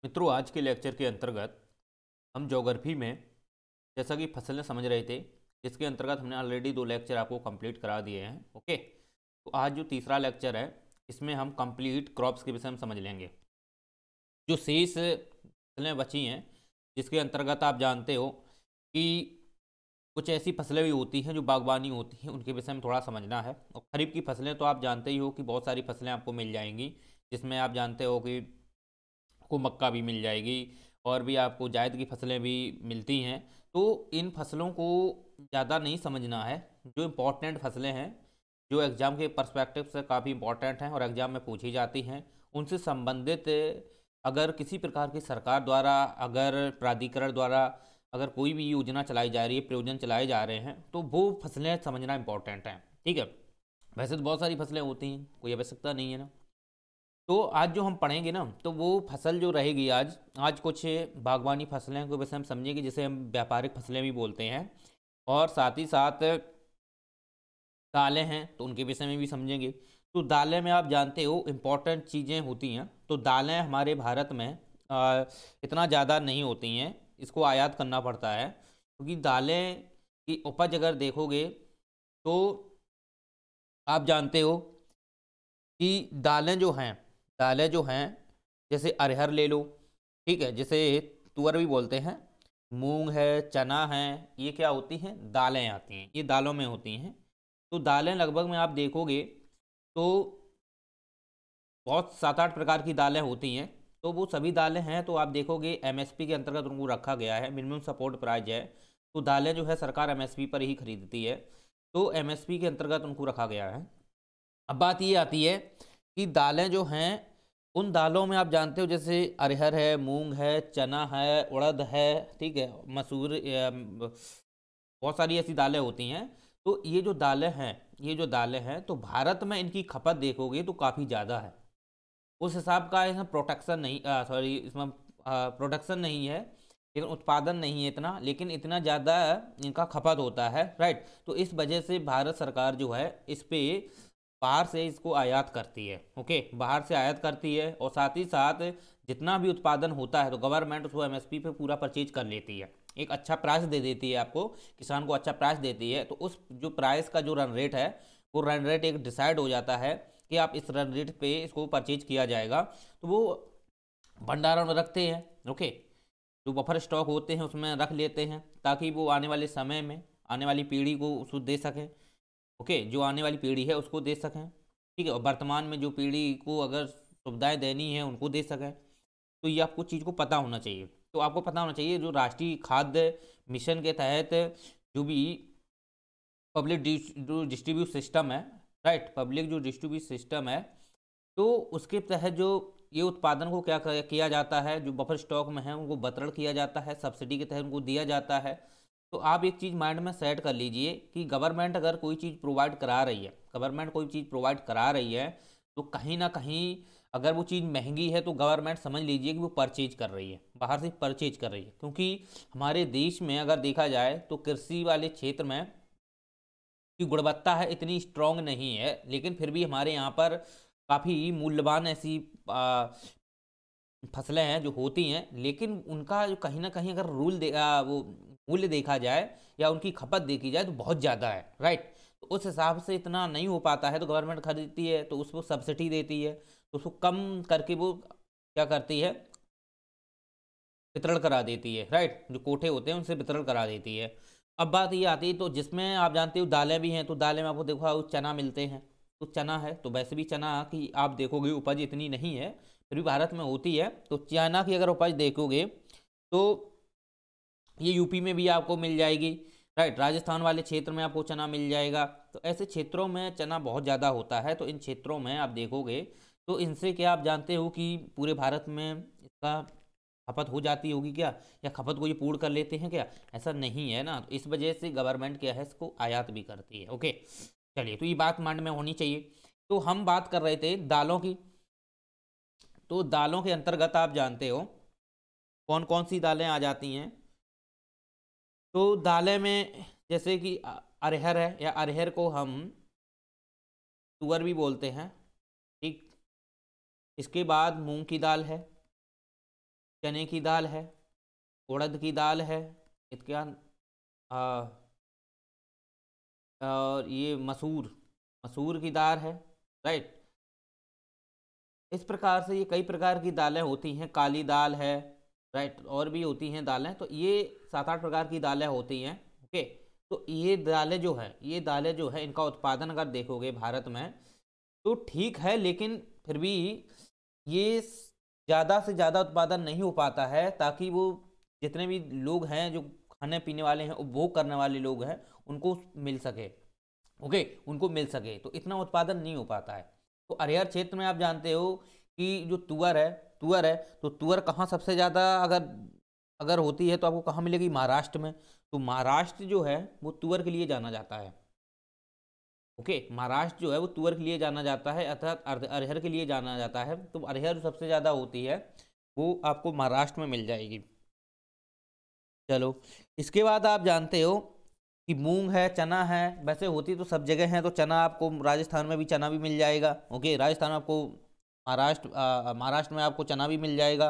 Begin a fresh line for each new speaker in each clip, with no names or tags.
मित्रों, आज के लेक्चर के अंतर्गत हम ज्योग्राफी में जैसा कि फसलें समझ रहे थे, जिसके अंतर्गत हमने ऑलरेडी 2 लेक्चर आपको कंप्लीट करा दिए हैं। ओके, तो आज जो तीसरा लेक्चर है, इसमें हम कंप्लीट क्रॉप्स के विषय में समझ लेंगे। जो शेष फसलें बची हैं, जिसके अंतर्गत आप जानते हो कि कुछ ऐसी फसलें भी होती हैं जो बागवानी होती हैं, उनके विषय में थोड़ा समझना है। और खरीफ की फसलें तो आप जानते ही हो कि बहुत सारी फसलें आपको मिल जाएंगी, जिसमें आप जानते हो कि को मक्का भी मिल जाएगी और भी आपको जायद की फसलें भी मिलती हैं। तो इन फसलों को ज़्यादा नहीं समझना है। जो इम्पोर्टेंट फसलें हैं, जो एग्ज़ाम के पर्सपेक्टिव से काफ़ी इंपॉर्टेंट हैं और एग्ज़ाम में पूछी जाती हैं, उनसे संबंधित अगर किसी प्रकार की सरकार द्वारा, अगर प्राधिकरण द्वारा अगर कोई भी योजना चलाई जा रही है, प्रयोजन चलाए जा रहे हैं, तो वो फसलें समझना इंपॉर्टेंट है। ठीक है, वैसे तो बहुत सारी फसलें होती हैं, कोई आवश्यकता नहीं है ना। तो आज जो हम पढ़ेंगे ना, तो वो फसल जो रहेगी आज आज कुछ बागवानी फसलें को वैसे हम समझेंगे, जिसे हम व्यापारिक फसलें भी बोलते हैं। और साथ ही साथ दालें हैं, तो उनके विषय में भी समझेंगे। तो दालें में आप जानते हो इम्पोर्टेंट चीज़ें होती हैं। तो दालें हमारे भारत में इतना ज़्यादा नहीं होती हैं, इसको आयात करना पड़ता है। क्योंकि दालें की उपज अगर देखोगे तो आप जानते हो कि दालें जो हैं जैसे अरहर ले लो, ठीक है, जैसे तुअर भी बोलते हैं, मूंग है, चना है, ये क्या होती हैं? दालें आती हैं, ये दालों में होती हैं। तो दालें लगभग में आप देखोगे तो बहुत 7-8 प्रकार की दालें होती हैं। तो वो सभी दालें हैं, तो आप देखोगे एमएसपी के अंतर्गत उनको रखा गया है, मिनिमम सपोर्ट प्राइस है। तो दालें जो है सरकार एमएसपी पर ही खरीदती है, तो एमएसपी के अंतर्गत उनको रखा गया है। अब बात ये आती है कि दालें जो हैं, उन दालों में आप जानते हो जैसे अरहर है, मूंग है, चना है, उड़द है, ठीक है, मसूर, बहुत सारी ऐसी दालें होती हैं। तो ये जो दालें हैं तो भारत में इनकी खपत देखोगे तो काफ़ी ज़्यादा है। उस हिसाब का इसमें प्रोटेक्शन नहीं, सॉरी, इसमें प्रोडक्शन नहीं है, लेकिन उत्पादन नहीं है इतना, लेकिन इतना ज़्यादा इनका खपत होता है। राइट, तो इस वजह से भारत सरकार जो है इस पे बाहर से इसको आयात करती है। ओके, बाहर से आयात करती है, और साथ ही साथ जितना भी उत्पादन होता है तो गवर्नमेंट उसको एमएसपी पे पूरा परचेज कर लेती है, एक अच्छा प्राइस दे देती है आपको, किसान को अच्छा प्राइस देती है। तो उस जो प्राइस का जो रन रेट है, वो रन रेट एक डिसाइड हो जाता है कि आप इस रन रेट पे इसको परचेज किया जाएगा। तो वो भंडारण में रखते हैं। ओके, जो बफर स्टॉक होते हैं उसमें रख लेते हैं, ताकि वो आने वाले समय में आने वाली पीढ़ी को उसको दे सकें। ओके, जो आने वाली पीढ़ी है उसको दे सकें, ठीक है, और वर्तमान में जो पीढ़ी को अगर सुविधाएं देनी है उनको दे सकें। तो ये आपको चीज़ को पता होना चाहिए। तो आपको पता होना चाहिए जो राष्ट्रीय खाद्य मिशन के तहत जो भी पब्लिक जो डिस्ट्रीब्यूट सिस्टम है, राइट, पब्लिक जो डिस्ट्रीब्यूट सिस्टम है, तो उसके तहत जो ये उत्पादन को क्या किया जाता है, जो बफर स्टॉक में है उनको वितरण किया जाता है, सब्सिडी के तहत उनको दिया जाता है। तो आप एक चीज़ माइंड में सेट कर लीजिए कि गवर्नमेंट अगर कोई चीज़ प्रोवाइड करा रही है, गवर्नमेंट कोई चीज़ प्रोवाइड करा रही है, तो कहीं ना कहीं अगर वो चीज़ महंगी है तो गवर्नमेंट समझ लीजिए कि वो परचेज कर रही है, बाहर से परचेज कर रही है। क्योंकि हमारे देश में अगर देखा जाए तो कृषि वाले क्षेत्र में की गुणवत्ता है इतनी स्ट्रांग नहीं है, लेकिन फिर भी हमारे यहाँ पर काफ़ी मूल्यवान ऐसी फसलें हैं जो होती हैं, लेकिन उनका जो कहीं ना कहीं अगर वो मूल्य देखा जाए या उनकी खपत देखी जाए तो बहुत ज़्यादा है। राइट, तो उस हिसाब से इतना नहीं हो पाता है, तो गवर्नमेंट खरीदती है तो उसको सब्सिडी देती है, तो उसको कम करके वो क्या करती है, वितरण करा देती है। राइट, जो कोठे होते हैं उनसे वितरण करा देती है। अब बात ये आती है, तो जिसमें आप जानते हो दालें भी हैं, तो दालें में आपको देखो चना मिलते हैं। तो चना है, तो वैसे भी चना की आप देखोगे उपज इतनी नहीं है, फिर भी भारत में होती है। तो चना की अगर उपज देखोगे तो ये यूपी में भी आपको मिल जाएगी। राइट, राजस्थान वाले क्षेत्र में आपको चना मिल जाएगा। तो ऐसे क्षेत्रों में चना बहुत ज़्यादा होता है। तो इन क्षेत्रों में आप देखोगे तो इनसे क्या आप जानते हो कि पूरे भारत में इसका खपत हो जाती होगी क्या, या खपत को ये पूर्ण कर लेते हैं क्या? ऐसा नहीं है ना। तो इस वजह से गवर्नमेंट क्या है, इसको आयात भी करती है। ओके, चलिए, तो ये बात माइंड में होनी चाहिए। तो हम बात कर रहे थे दालों की। तो दालों के अंतर्गत आप जानते हो कौन कौन सी दालें आ जाती हैं। तो दालें में जैसे कि अरहर है, या अरहर को हम तुअर भी बोलते हैं, ठीक। इसके बाद मूंग की दाल है, चने की दाल है, उड़द की दाल है, इसके बाद और ये मसूर, मसूर की दाल है, राइट। इस प्रकार से ये कई प्रकार की दालें होती हैं, काली दाल है, राइट, और भी होती हैं दालें। तो ये 7-8 प्रकार की दालें होती हैं। ओके, तो ये दालें जो है, ये दालें जो है, इनका उत्पादन अगर देखोगे भारत में तो ठीक है, लेकिन फिर भी ये ज़्यादा से ज़्यादा उत्पादन नहीं हो पाता है, ताकि वो जितने भी लोग हैं जो खाने पीने वाले हैं, उपभोग करने वाले लोग हैं, उनको मिल सके। ओके, उनको मिल सके, तो इतना उत्पादन नहीं हो पाता है। तो अरहर क्षेत्र में आप जानते हो कि जो तुअर है, तो तुअर कहाँ सबसे ज़्यादा अगर अगर होती है तो आपको कहाँ मिलेगी? महाराष्ट्र में। तो महाराष्ट्र जो है वो तुअर के लिए जाना जाता है। ओके, महाराष्ट्र जो है वो तुअर के लिए जाना जाता है, अर्थात अरहर के लिए जाना जाता है। तो अरहर सबसे ज़्यादा होती है वो आपको महाराष्ट्र में मिल जाएगी। चलो, इसके बाद आप जानते हो कि मूंग है, चना है, वैसे होती तो सब जगह है। तो चना आपको राजस्थान में भी चना भी मिल जाएगा। ओके, राजस्थान में आपको महाराष्ट्र में आपको चना भी मिल जाएगा,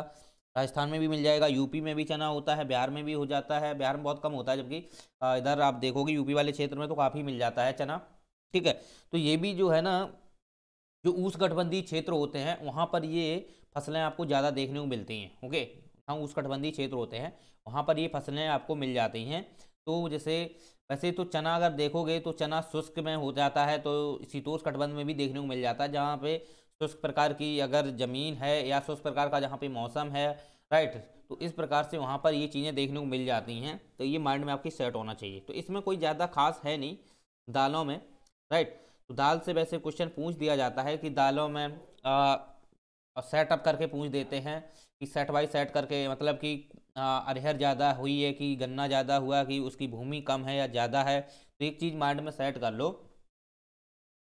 राजस्थान में भी मिल जाएगा, यूपी में भी चना होता है, बिहार में भी हो जाता है। बिहार में बहुत कम होता है, जबकि इधर आप देखोगे यूपी वाले क्षेत्र में तो काफ़ी मिल जाता है चना। ठीक है, तो ये भी जो है ना, जो उष्णकटिबंधीय क्षेत्र होते हैं वहाँ पर ये फसलें आपको ज़्यादा देखने को मिलती हैं। ओके, हाँ, उष्णकटिबंधीय क्षेत्र होते हैं वहाँ पर ये फसलें आपको मिल जाती हैं। तो जैसे वैसे तो चना अगर देखोगे तो चना शुष्क में हो जाता है, तो शीतोष्णकटिबंध में भी देखने को मिल जाता है, जहाँ पे शुष्क प्रकार की अगर ज़मीन है या शुष्क प्रकार का जहाँ पे मौसम है, राइट। तो इस प्रकार से वहाँ पर ये चीज़ें देखने को मिल जाती हैं। तो ये माइंड में आपकी सेट होना चाहिए। तो इसमें कोई ज़्यादा खास है नहीं दालों में, राइट। तो दाल से वैसे क्वेश्चन पूछ दिया जाता है कि दालों में सेटअप करके पूछ देते हैं कि सेट बाई सेट करके, मतलब कि अरहर ज़्यादा हुई है कि गन्ना ज़्यादा हुआ, कि उसकी भूमि कम है या ज़्यादा है। तो एक चीज़ माइंड में सेट कर लो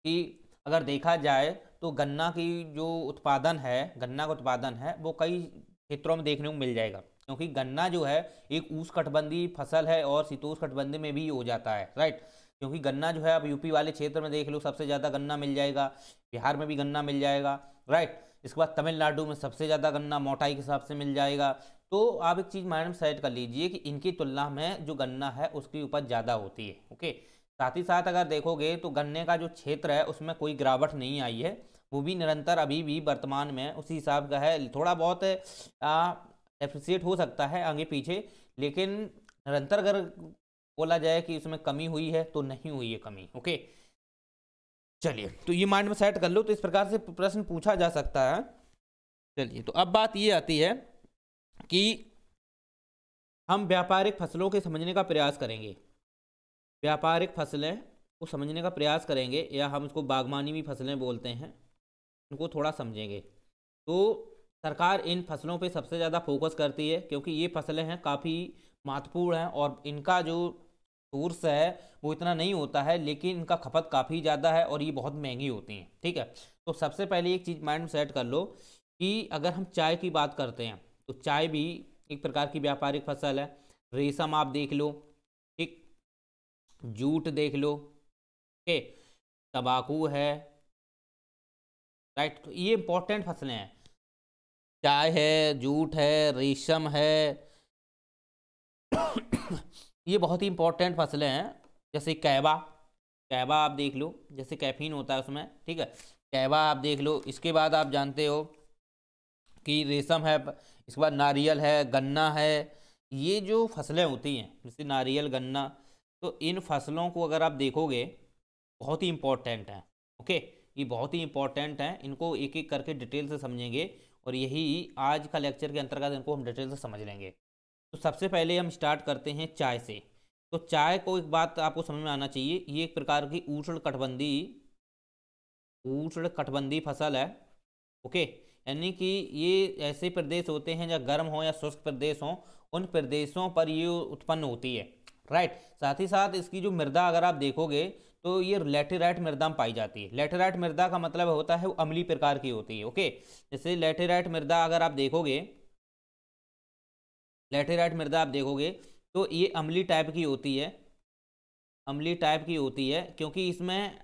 कि अगर देखा जाए तो गन्ना की जो उत्पादन है, गन्ना का उत्पादन है वो कई क्षेत्रों में देखने को मिल जाएगा, क्योंकि गन्ना जो है एक उष्णकटिबंधीय फसल है और शीतोष्णकटिबंधीय में भी हो जाता है, राइट। क्योंकि गन्ना जो है आप यूपी वाले क्षेत्र में देख लो सबसे ज़्यादा गन्ना मिल जाएगा, बिहार में भी गन्ना मिल जाएगा, राइट। इसके बाद तमिलनाडु में सबसे ज़्यादा गन्ना मोटाई के हिसाब से मिल जाएगा। तो आप एक चीज़ माइंड में सेट कर लीजिए कि इनकी तुलना में जो गन्ना है उसकी उपज ज़्यादा होती है। ओके, साथ ही साथ अगर देखोगे तो गन्ने का जो क्षेत्र है उसमें कोई गिरावट नहीं आई है, वो भी निरंतर अभी भी वर्तमान में उसी हिसाब का है। थोड़ा बहुत एप्रिसिएट हो सकता है आगे पीछे, लेकिन निरंतर अगर बोला जाए कि उसमें कमी हुई है तो नहीं हुई है कमी। ओके, चलिए, तो ये माइंड में सेट कर लो। तो इस प्रकार से प्रश्न पूछा जा सकता है। चलिए, तो अब बात ये आती है कि हम व्यापारिक फसलों के समझने का प्रयास करेंगे, व्यापारिक फसलें को समझने का प्रयास करेंगे, या हम इसको बागवानी भी फसलें बोलते हैं, उनको थोड़ा समझेंगे। तो सरकार इन फसलों पे सबसे ज़्यादा फोकस करती है, क्योंकि ये फसलें हैं काफ़ी महत्वपूर्ण हैं और इनका जो सोर्स है वो इतना नहीं होता है, लेकिन इनका खपत काफ़ी ज़्यादा है और ये बहुत महंगी होती हैं। ठीक है, तो सबसे पहले एक चीज़ माइंड में सेट कर लो कि अगर हम चाय की बात करते हैं तो चाय भी एक प्रकार की व्यापारिक फसल है। रेशम आप देख लो, ठीक, जूट देख लो, ओके, तंबाकू है, राइट। तो ये इंपॉर्टेंट फसलें हैं, चाय है, जूट है, रेशम है ये बहुत ही इंपॉर्टेंट फसलें हैं। जैसे कैबा, कैबा आप देख लो, जैसे कैफीन होता है उसमें, ठीक है, कैबा आप देख लो। इसके बाद आप जानते हो कि रेशम है, इसके बाद नारियल है, गन्ना है। ये जो फसलें होती हैं जैसे नारियल, गन्ना, तो इन फसलों को अगर आप देखोगे बहुत ही इंपॉर्टेंट है। ओके, ये बहुत ही इंपॉर्टेंट हैं, इनको एक एक करके डिटेल से समझेंगे और यही आज का लेक्चर के अंतर्गत इनको हम डिटेल से समझ लेंगे। तो सबसे पहले हम स्टार्ट करते हैं चाय से। तो चाय को एक बात आपको समझ में आना चाहिए, ये एक प्रकार की उष्णकटिबंधीय फसल है। ओके, यानी कि ये ऐसे प्रदेश होते हैं जहाँ गर्म हो या शुष्क प्रदेश हो, उन प्रदेशों पर ये उत्पन्न होती है, राइट। साथ ही साथ इसकी जो मृदा अगर आप देखोगे तो ये लैटेराइट मृदा में पाई जाती है। लैटेराइट मृदा का मतलब होता है वो अम्लीय प्रकार की होती है। ओके, जैसे लैटेराइट मृदा अगर आप देखोगे, लैटेराइट मृदा आप देखोगे तो ये अम्लीय टाइप की होती है, अम्लीय टाइप की होती है, क्योंकि इसमें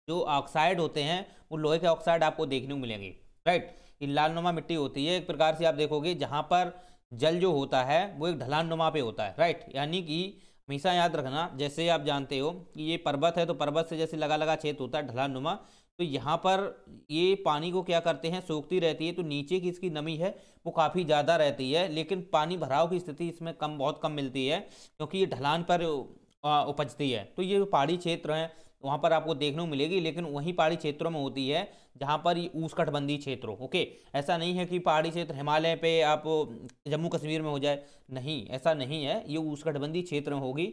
जो ऑक्साइड होते हैं वो लोहे के ऑक्साइड आपको देखने को मिलेंगे, राइट। ये लालनुमा मिट्टी होती है एक प्रकार से, आप देखोगे जहाँ पर जल जो होता है वो एक ढलान नुमा पे होता है, राइट। यानी कि हमेशा याद रखना, जैसे आप जानते हो कि ये पर्वत है तो पर्वत से जैसे लगा लगा क्षेत्र होता है ढलान नुमा, तो यहाँ पर ये पानी को क्या करते हैं, सोखती रहती है, तो नीचे की इसकी नमी है वो काफ़ी ज़्यादा रहती है, लेकिन पानी भराव की स्थिति इसमें कम, बहुत कम मिलती है, क्योंकि ये ढलान पर उपजती है। तो ये पहाड़ी क्षेत्र हैं वहाँ पर आपको देखने को मिलेगी, लेकिन वहीं पहाड़ी क्षेत्रों में होती है जहाँ पर ये उष्णकटिबंधीय क्षेत्र हो। ओके, ऐसा नहीं है कि पहाड़ी क्षेत्र हिमालय पे आप जम्मू कश्मीर में हो जाए, नहीं, ऐसा नहीं है, ये उष्णकटिबंधीय क्षेत्र में होगी।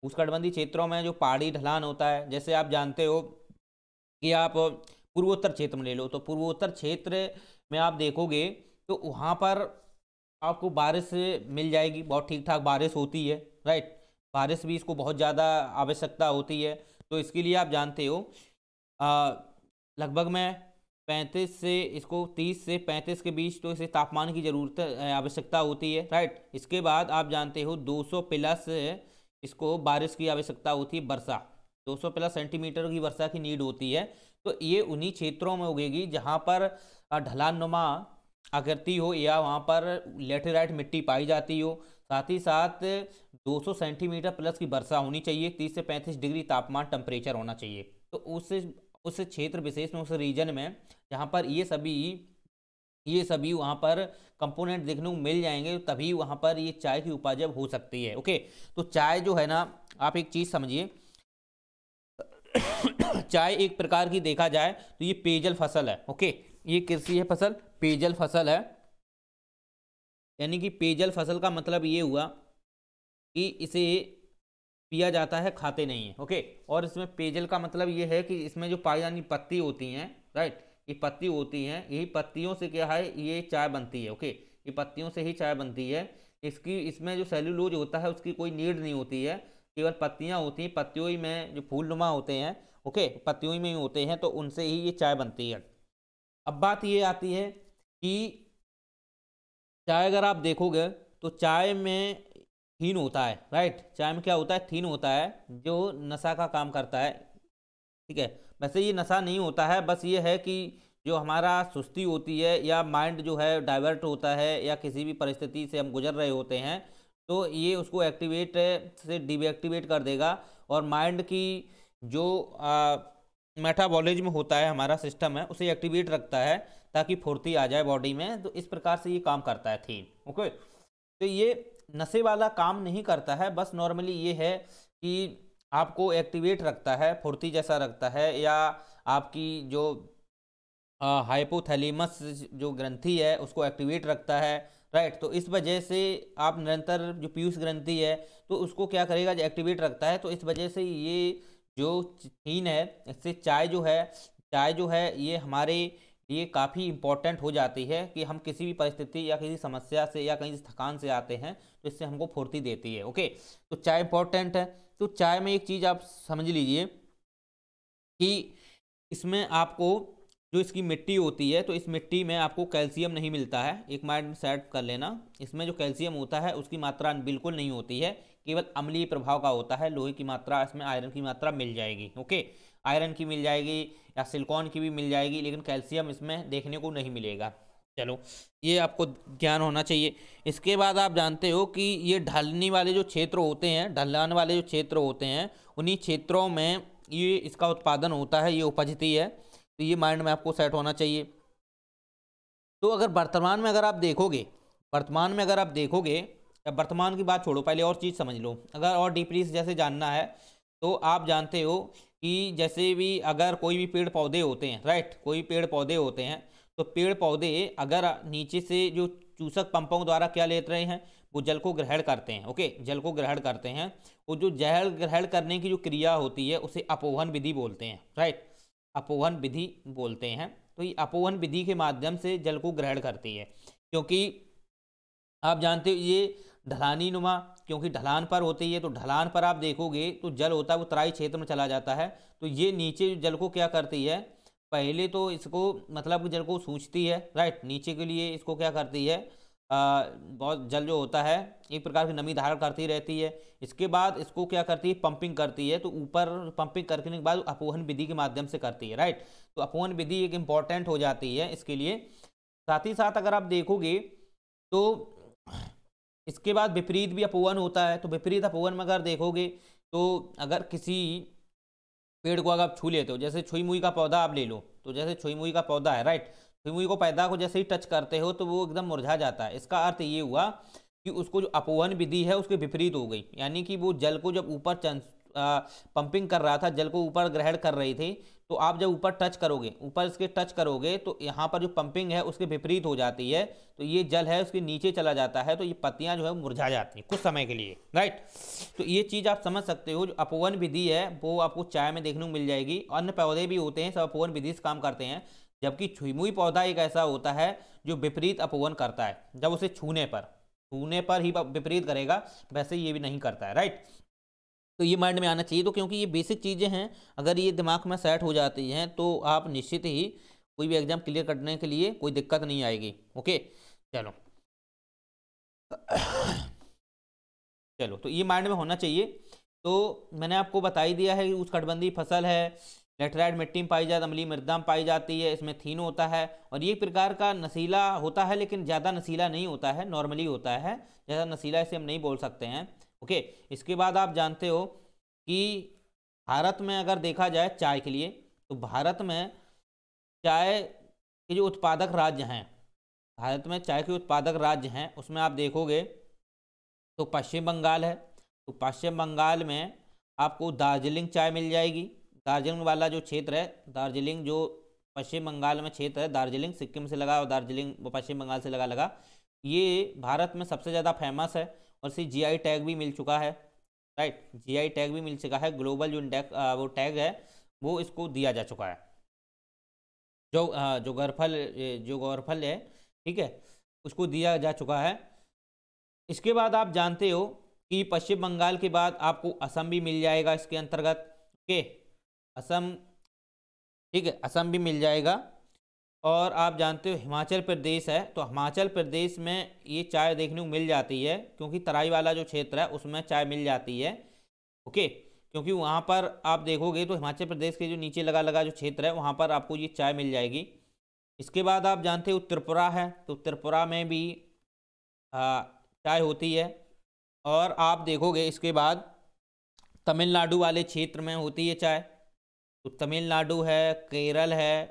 उष्णकटिबंधीय क्षेत्रों में जो पहाड़ी ढलान होता है, जैसे आप जानते हो कि आप पूर्वोत्तर क्षेत्र में ले लो, तो पूर्वोत्तर क्षेत्र में आप देखोगे तो वहाँ पर आपको बारिश मिल जाएगी, बहुत ठीक ठाक बारिश होती है, राइट। बारिश भी इसको बहुत ज़्यादा आवश्यकता होती है, तो इसके लिए आप जानते हो लगभग में 35 से इसको 30 से 35 के बीच तो इसे तापमान की ज़रूरत आवश्यकता होती है, राइट। इसके बाद आप जानते हो 200 प्लस इसको बारिश की आवश्यकता होती है, वर्षा 200 प्लस सेंटीमीटर की वर्षा की नीड होती है। तो ये उन्हीं क्षेत्रों में उगेगी जहाँ पर ढलान नुमा आकृति हो या वहाँ पर लेटेराइट मिट्टी पाई जाती हो, साथ ही साथ 200 सेंटीमीटर प्लस की वर्षा होनी चाहिए, 30 से 35 डिग्री तापमान टेम्परेचर होना चाहिए। तो उस क्षेत्र विशेष में, उस रीजन में जहाँ पर ये सभी वहाँ पर कंपोनेंट देखने को मिल जाएंगे, तभी वहाँ पर ये चाय की उपज हो सकती है। ओके, तो चाय जो है ना, आप एक चीज़ समझिए, चाय एक प्रकार की देखा जाए तो ये पेयजल फसल है। ओके, ये कृषि है फसल, पेयजल फसल है, यानी कि पेयजल फसल का मतलब ये हुआ कि इसे पिया जाता है, खाते नहीं है। ओके, और इसमें पेयजल का मतलब ये है कि इसमें जो पाई जानी पत्ती होती हैं, राइट, ये पत्ती होती हैं, यही पत्तियों से क्या है, ये चाय बनती है। ओके, ये पत्तियों से ही चाय बनती है। इसमें जो सेल्यूलोज होता है उसकी कोई नीड नहीं होती है, केवल पत्तियां होती हैं, पत्तियों ही में जो फूल नुमा होते हैं, ओके, पत्तियों में ही होते हैं, तो उनसे ही ये चाय बनती है। अब बात ये आती है कि चाय अगर आप देखोगे तो चाय में थीन होता है, राइट, चाय में क्या होता है, थीन होता है, जो नशा का काम करता है। ठीक है, वैसे ये नशा नहीं होता है, बस ये है कि जो हमारा सुस्ती होती है या माइंड जो है डाइवर्ट होता है या किसी भी परिस्थिति से हम गुजर रहे होते हैं, तो ये उसको एक्टिवेट से डीएक्टिवेट कर देगा, और माइंड की जो मेटाबॉलिज्म होता है, हमारा सिस्टम है, उसे एक्टिवेट रखता है ताकि फुर्ती आ जाए बॉडी में। तो इस प्रकार से ये काम करता है थीन। ओके, तो ये नशे वाला काम नहीं करता है, बस नॉर्मली ये है कि आपको एक्टिवेट रखता है, फुर्ती जैसा रखता है, या आपकी जो हाइपोथैलेमस जो ग्रंथि है उसको एक्टिवेट रखता है, राइट। तो इस वजह से आप निरंतर जो पीयूष ग्रंथि है तो उसको क्या करेगा, एक्टिवेट रखता है। तो इस वजह से ये जो थीन है, इससे चाय जो है ये हमारे लिए काफ़ी इम्पोर्टेंट हो जाती है कि हम किसी भी परिस्थिति या किसी समस्या से या कहीं थकान से आते हैं तो इससे हमको फुर्ती देती है। ओके, तो चाय इंपॉर्टेंट है। तो चाय में एक चीज़ आप समझ लीजिए कि इसमें आपको जो इसकी मिट्टी होती है, तो इस मिट्टी में आपको कैल्शियम नहीं मिलता है, एक माइंड में सेट कर लेना। इसमें जो कैल्शियम होता है उसकी मात्रा बिल्कुल नहीं होती है, केवल अम्लीय प्रभाव का होता है। लोहे की मात्रा, इसमें आयरन की मात्रा मिल जाएगी। ओके, आयरन की मिल जाएगी या सिलिकॉन की भी मिल जाएगी, लेकिन कैल्शियम इसमें देखने को नहीं मिलेगा। चलो, ये आपको ज्ञान होना चाहिए। इसके बाद आप जानते हो कि ये ढलनी वाले जो क्षेत्र होते हैं, ढलान वाले जो क्षेत्र होते हैं, उन्हीं क्षेत्रों में ये इसका उत्पादन होता है, ये उपजती है। तो ये माइंड में आपको सेट होना चाहिए। तो अगर वर्तमान में अगर आप देखोगे, या वर्तमान की बात छोड़ो, पहले और चीज़ समझ लो। अगर और डीपली जैसे जानना है तो आप जानते हो कि जैसे भी अगर कोई भी पेड़ पौधे होते हैं, राइट, कोई पेड़ पौधे होते हैं, तो पेड़ पौधे अगर नीचे से जो चूसक पंपों द्वारा क्या लेते रहे हैं, वो जल को ग्रहण करते हैं। ओके, जल को ग्रहण करते हैं। वो जो जल ग्रहण करने की जो क्रिया होती है उसे अपोहन विधि बोलते हैं, राइट, अपोहन विधि बोलते हैं। तो ये अपोहन विधि के माध्यम से जल को ग्रहण करती है, क्योंकि आप जानते हो ये ढलानी नुमा, क्योंकि ढलान पर होती है, तो ढलान पर आप देखोगे तो जल होता है वो तराई क्षेत्र में चला जाता है। तो ये नीचे जल को क्या करती है, पहले तो इसको मतलब जल को सूंचती है, राइट, नीचे के लिए इसको क्या करती है, बहुत जल जो होता है एक प्रकार की नमी धारण करती रहती है। इसके बाद इसको क्या करती है, पंपिंग करती है। तो ऊपर पंपिंग करने के बाद अपोहन विधि के माध्यम से करती है, राइट। तो अपोहन विधि एक इम्पॉर्टेंट हो जाती है इसके लिए। साथ ही साथ अगर आप देखोगे तो इसके बाद विपरीत भी अपवन होता है। तो विपरीत अपवन में अगर देखोगे तो अगर किसी पेड़ को अगर आप छू लेते हो, जैसे छुई मुई का पौधा आप ले लो, तो जैसे छुई मुई का पौधा है, राइट, छुई मुई को पौधा को जैसे ही टच करते हो तो वो एकदम मुरझा जाता है। इसका अर्थ ये हुआ कि उसको जो अपवन विधि है उसके विपरीत हो गई, यानी कि वो जल को जब ऊपर पंपिंग कर रहा था, जल को ऊपर ग्रहण कर रही थी, तो आप जब ऊपर टच करोगे, ऊपर इसके टच करोगे तो यहाँ पर जो पंपिंग है उसके विपरीत हो जाती है, तो ये जल है उसके नीचे चला जाता है, तो ये पत्तियां जो है मुरझा जाती हैं कुछ समय के लिए, राइट। तो ये चीज़ आप समझ सकते हो। जो अपवन विधि है वो आपको चाय में देखने को मिल जाएगी। अन्य पौधे भी होते हैं, सब अपवन विधि से काम करते हैं, जबकि छुई पौधा एक ऐसा होता है जो विपरीत अपवन करता है। जब उसे छूने पर ही विपरीत करेगा, वैसे ये भी नहीं करता है, राइट। तो ये माइंड में आना चाहिए। तो क्योंकि ये बेसिक चीज़ें हैं, अगर ये दिमाग में सेट हो जाती हैं तो आप निश्चित ही कोई भी एग्जाम क्लियर करने के लिए कोई दिक्कत नहीं आएगी। ओके, चलो चलो, तो ये माइंड में होना चाहिए। तो मैंने आपको बता ही दिया है कि उष्णकटिबंधीय फसल है, लेटराइट मिट्टी में पाई जाती, अम्लीय मृदा में पाई जाती है, इसमें थीन होता है और ये प्रकार का नशीला होता है, लेकिन ज़्यादा नशीला नहीं होता है, नॉर्मली होता है, ज़्यादा नशीला इसे हम नहीं बोल सकते हैं। ओके, इसके बाद आप जानते हो कि भारत में अगर देखा जाए चाय के लिए, तो भारत में चाय के जो उत्पादक राज्य हैं, भारत में चाय के उत्पादक राज्य हैं, उसमें आप देखोगे तो पश्चिम बंगाल है। तो पश्चिम बंगाल में आपको दार्जिलिंग चाय मिल जाएगी। दार्जिलिंग वाला जो क्षेत्र है, दार्जिलिंग जो पश्चिम बंगाल में क्षेत्र है, दार्जिलिंग सिक्किम से लगा और दार्जिलिंग पश्चिम बंगाल से लगा, ये भारत में सबसे ज़्यादा फेमस है और इसे जीआई टैग भी मिल चुका है, राइट, जीआई टैग भी मिल चुका है। ग्लोबल जो वो टैग है वो इसको दिया जा चुका है, जो गौरफल है, ठीक है, उसको दिया जा चुका है। इसके बाद आप जानते हो कि पश्चिम बंगाल के बाद आपको असम भी मिल जाएगा इसके अंतर्गत। ओके, असम, ठीक है, असम भी मिल जाएगा। और आप जानते हो हिमाचल प्रदेश है, तो हिमाचल प्रदेश में ये चाय देखने को मिल जाती है, क्योंकि तराई वाला जो क्षेत्र है उसमें चाय मिल जाती है। ओके, क्योंकि वहाँ पर आप देखोगे तो हिमाचल प्रदेश के जो नीचे लगा जो क्षेत्र है वहाँ पर आपको ये चाय मिल जाएगी। इसके बाद आप जानते हो त्रिपुरा है, तो त्रिपुरा में भी चाय होती है। और आप देखोगे इसके बाद तमिलनाडु वाले क्षेत्र में होती है चाय, तो तमिलनाडु है, केरल है,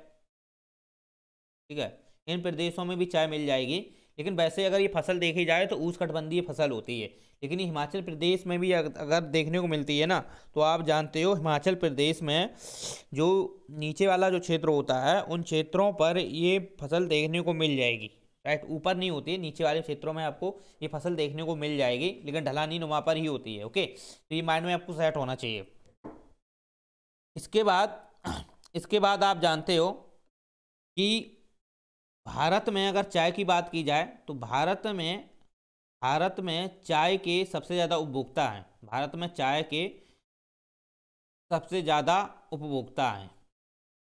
ठीक है, इन प्रदेशों में भी चाय मिल जाएगी। लेकिन वैसे अगर ये फसल देखी जाए तो उष्णकटिबंधीय फसल होती है, लेकिन ये हिमाचल प्रदेश में भी अगर देखने को मिलती है ना, तो आप जानते हो हिमाचल प्रदेश में जो नीचे वाला जो क्षेत्र होता है उन क्षेत्रों पर ये फसल देखने को मिल जाएगी, राइट। ऊपर नहीं होती है, नीचे वाले क्षेत्रों में आपको ये फसल देखने को मिल जाएगी, लेकिन ढलानी नुमा पर ही होती है। ओके, तो ये माइंड में आपको सेट होना चाहिए। इसके बाद आप जानते हो कि भारत में अगर चाय की बात की जाए तो भारत में चाय के सबसे ज़्यादा उपभोक्ता हैं। भारत में चाय के सबसे ज़्यादा उपभोक्ता हैं,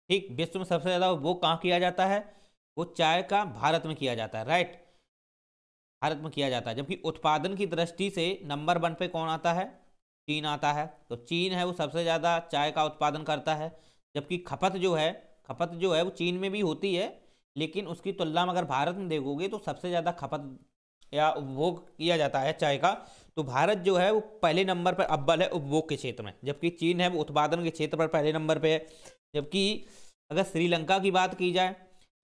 ठीक। विश्व में सबसे ज़्यादा उपभोग कहाँ किया जाता है? वो चाय का भारत में किया जाता है, राइट, भारत में किया जाता है। जबकि उत्पादन की दृष्टि से नंबर 1 पे कौन आता है? चीन आता है। तो चीन है वो सबसे ज़्यादा चाय का उत्पादन करता है। जबकि खपत जो है वो चीन में भी होती है, लेकिन उसकी तुलना में अगर भारत में देखोगे तो सबसे ज़्यादा खपत या उपभोग किया जाता है चाय का। तो भारत जो है वो पहले नंबर पर अव्वल है उपभोग के क्षेत्र में, जबकि चीन है वो उत्पादन के क्षेत्र पर पहले नंबर पे है। जबकि अगर श्रीलंका की बात की जाए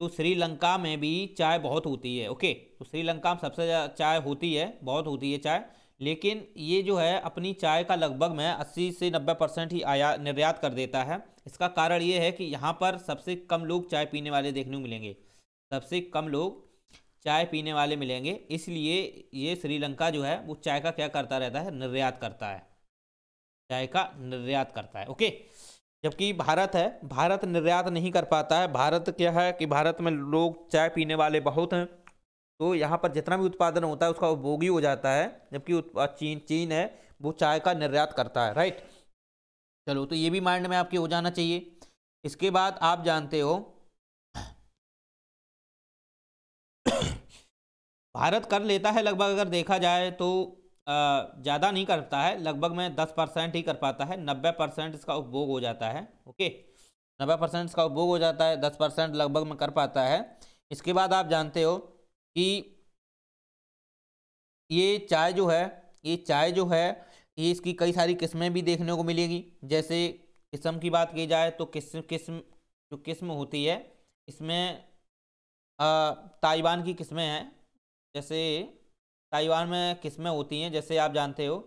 तो श्रीलंका में भी चाय बहुत होती है। ओके, तो श्रीलंका में सबसे ज़्यादा चाय होती है, बहुत होती है चाय, लेकिन ये जो है अपनी चाय का लगभग में 80 से 90% ही निर्यात कर देता है। इसका कारण ये है कि यहाँ पर सबसे कम लोग चाय पीने वाले देखने को मिलेंगे, सबसे कम लोग चाय पीने वाले मिलेंगे, इसलिए ये श्रीलंका जो है वो चाय का क्या करता रहता है? निर्यात करता है, चाय का निर्यात करता है। ओके, जबकि भारत निर्यात नहीं कर पाता है। भारत क्या है कि भारत में लोग चाय पीने वाले बहुत हैं, तो यहाँ पर जितना भी उत्पादन होता है उसका उपभोग ही हो जाता है। जबकि चीन है वो चाय का निर्यात करता है, राइट। चलो, तो ये भी माइंड में आपके हो जाना चाहिए। इसके बाद आप जानते हो भारत कर लेता है लगभग, अगर देखा जाए तो ज़्यादा नहीं करता है, लगभग में 10% ही कर पाता है, 90% इसका उपभोग हो जाता है। ओके, 90% इसका उपभोग हो जाता है, 10% लगभग में कर पाता है। इसके बाद आप जानते हो कि ये चाय जो है, ये चाय जो है, ये इसकी कई सारी किस्में भी देखने को मिलेगी। जैसे किस्म की बात की जाए तो किस्म किस्म जो किस्म होती है इसमें ताइवान की किस्में हैं। जैसे ताइवान में किस्में होती हैं, जैसे आप जानते हो,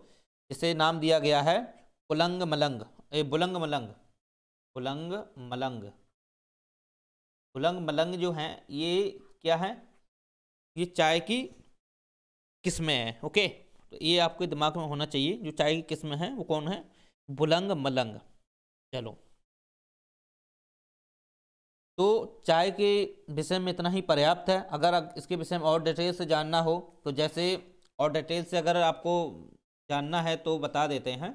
जिसे नाम दिया गया है बुलंग मलंग, बुलंग मलंग, बुलंग मलंग। बुलंग मलंग जो हैं ये क्या है, ये चाय की किस्में हैं। ओके, तो ये आपके दिमाग में होना चाहिए, जो चाय की किस्में हैं वो कौन है, बुलंग मलंग। चलो, तो चाय के विषय में इतना ही पर्याप्त है। अगर इसके विषय में और डिटेल से जानना हो तो जैसे और डिटेल से अगर आपको जानना है तो बता देते हैं।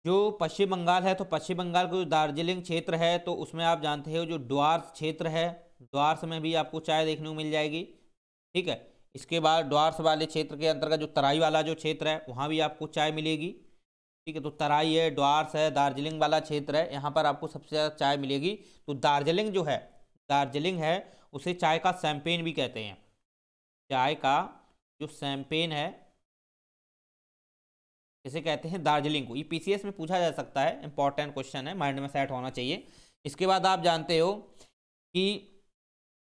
जो पश्चिम बंगाल है, तो पश्चिम बंगाल का जो दार्जिलिंग क्षेत्र है, तो उसमें आप जानते हो जो द्वार्स क्षेत्र है, द्वार्स में भी आपको चाय देखने को मिल जाएगी। ठीक है, इसके बाद द्वार्स वाले क्षेत्र के अंतर्गत जो तराई वाला जो क्षेत्र है वहाँ भी आपको चाय मिलेगी। ठीक है, तो तराई है, द्वार्स है, दार्जिलिंग वाला क्षेत्र है, यहाँ पर आपको सबसे ज़्यादा चाय मिलेगी। तो दार्जिलिंग जो है, दार्जिलिंग है, उसे चाय का शैंपेन भी कहते हैं। चाय का जो शैंपेन है इसे कहते हैं दार्जिलिंग को। ये पीसीएस में पूछा जा सकता है, इंपॉर्टेंट क्वेश्चन है, माइंड में सेट होना चाहिए। इसके बाद आप जानते हो कि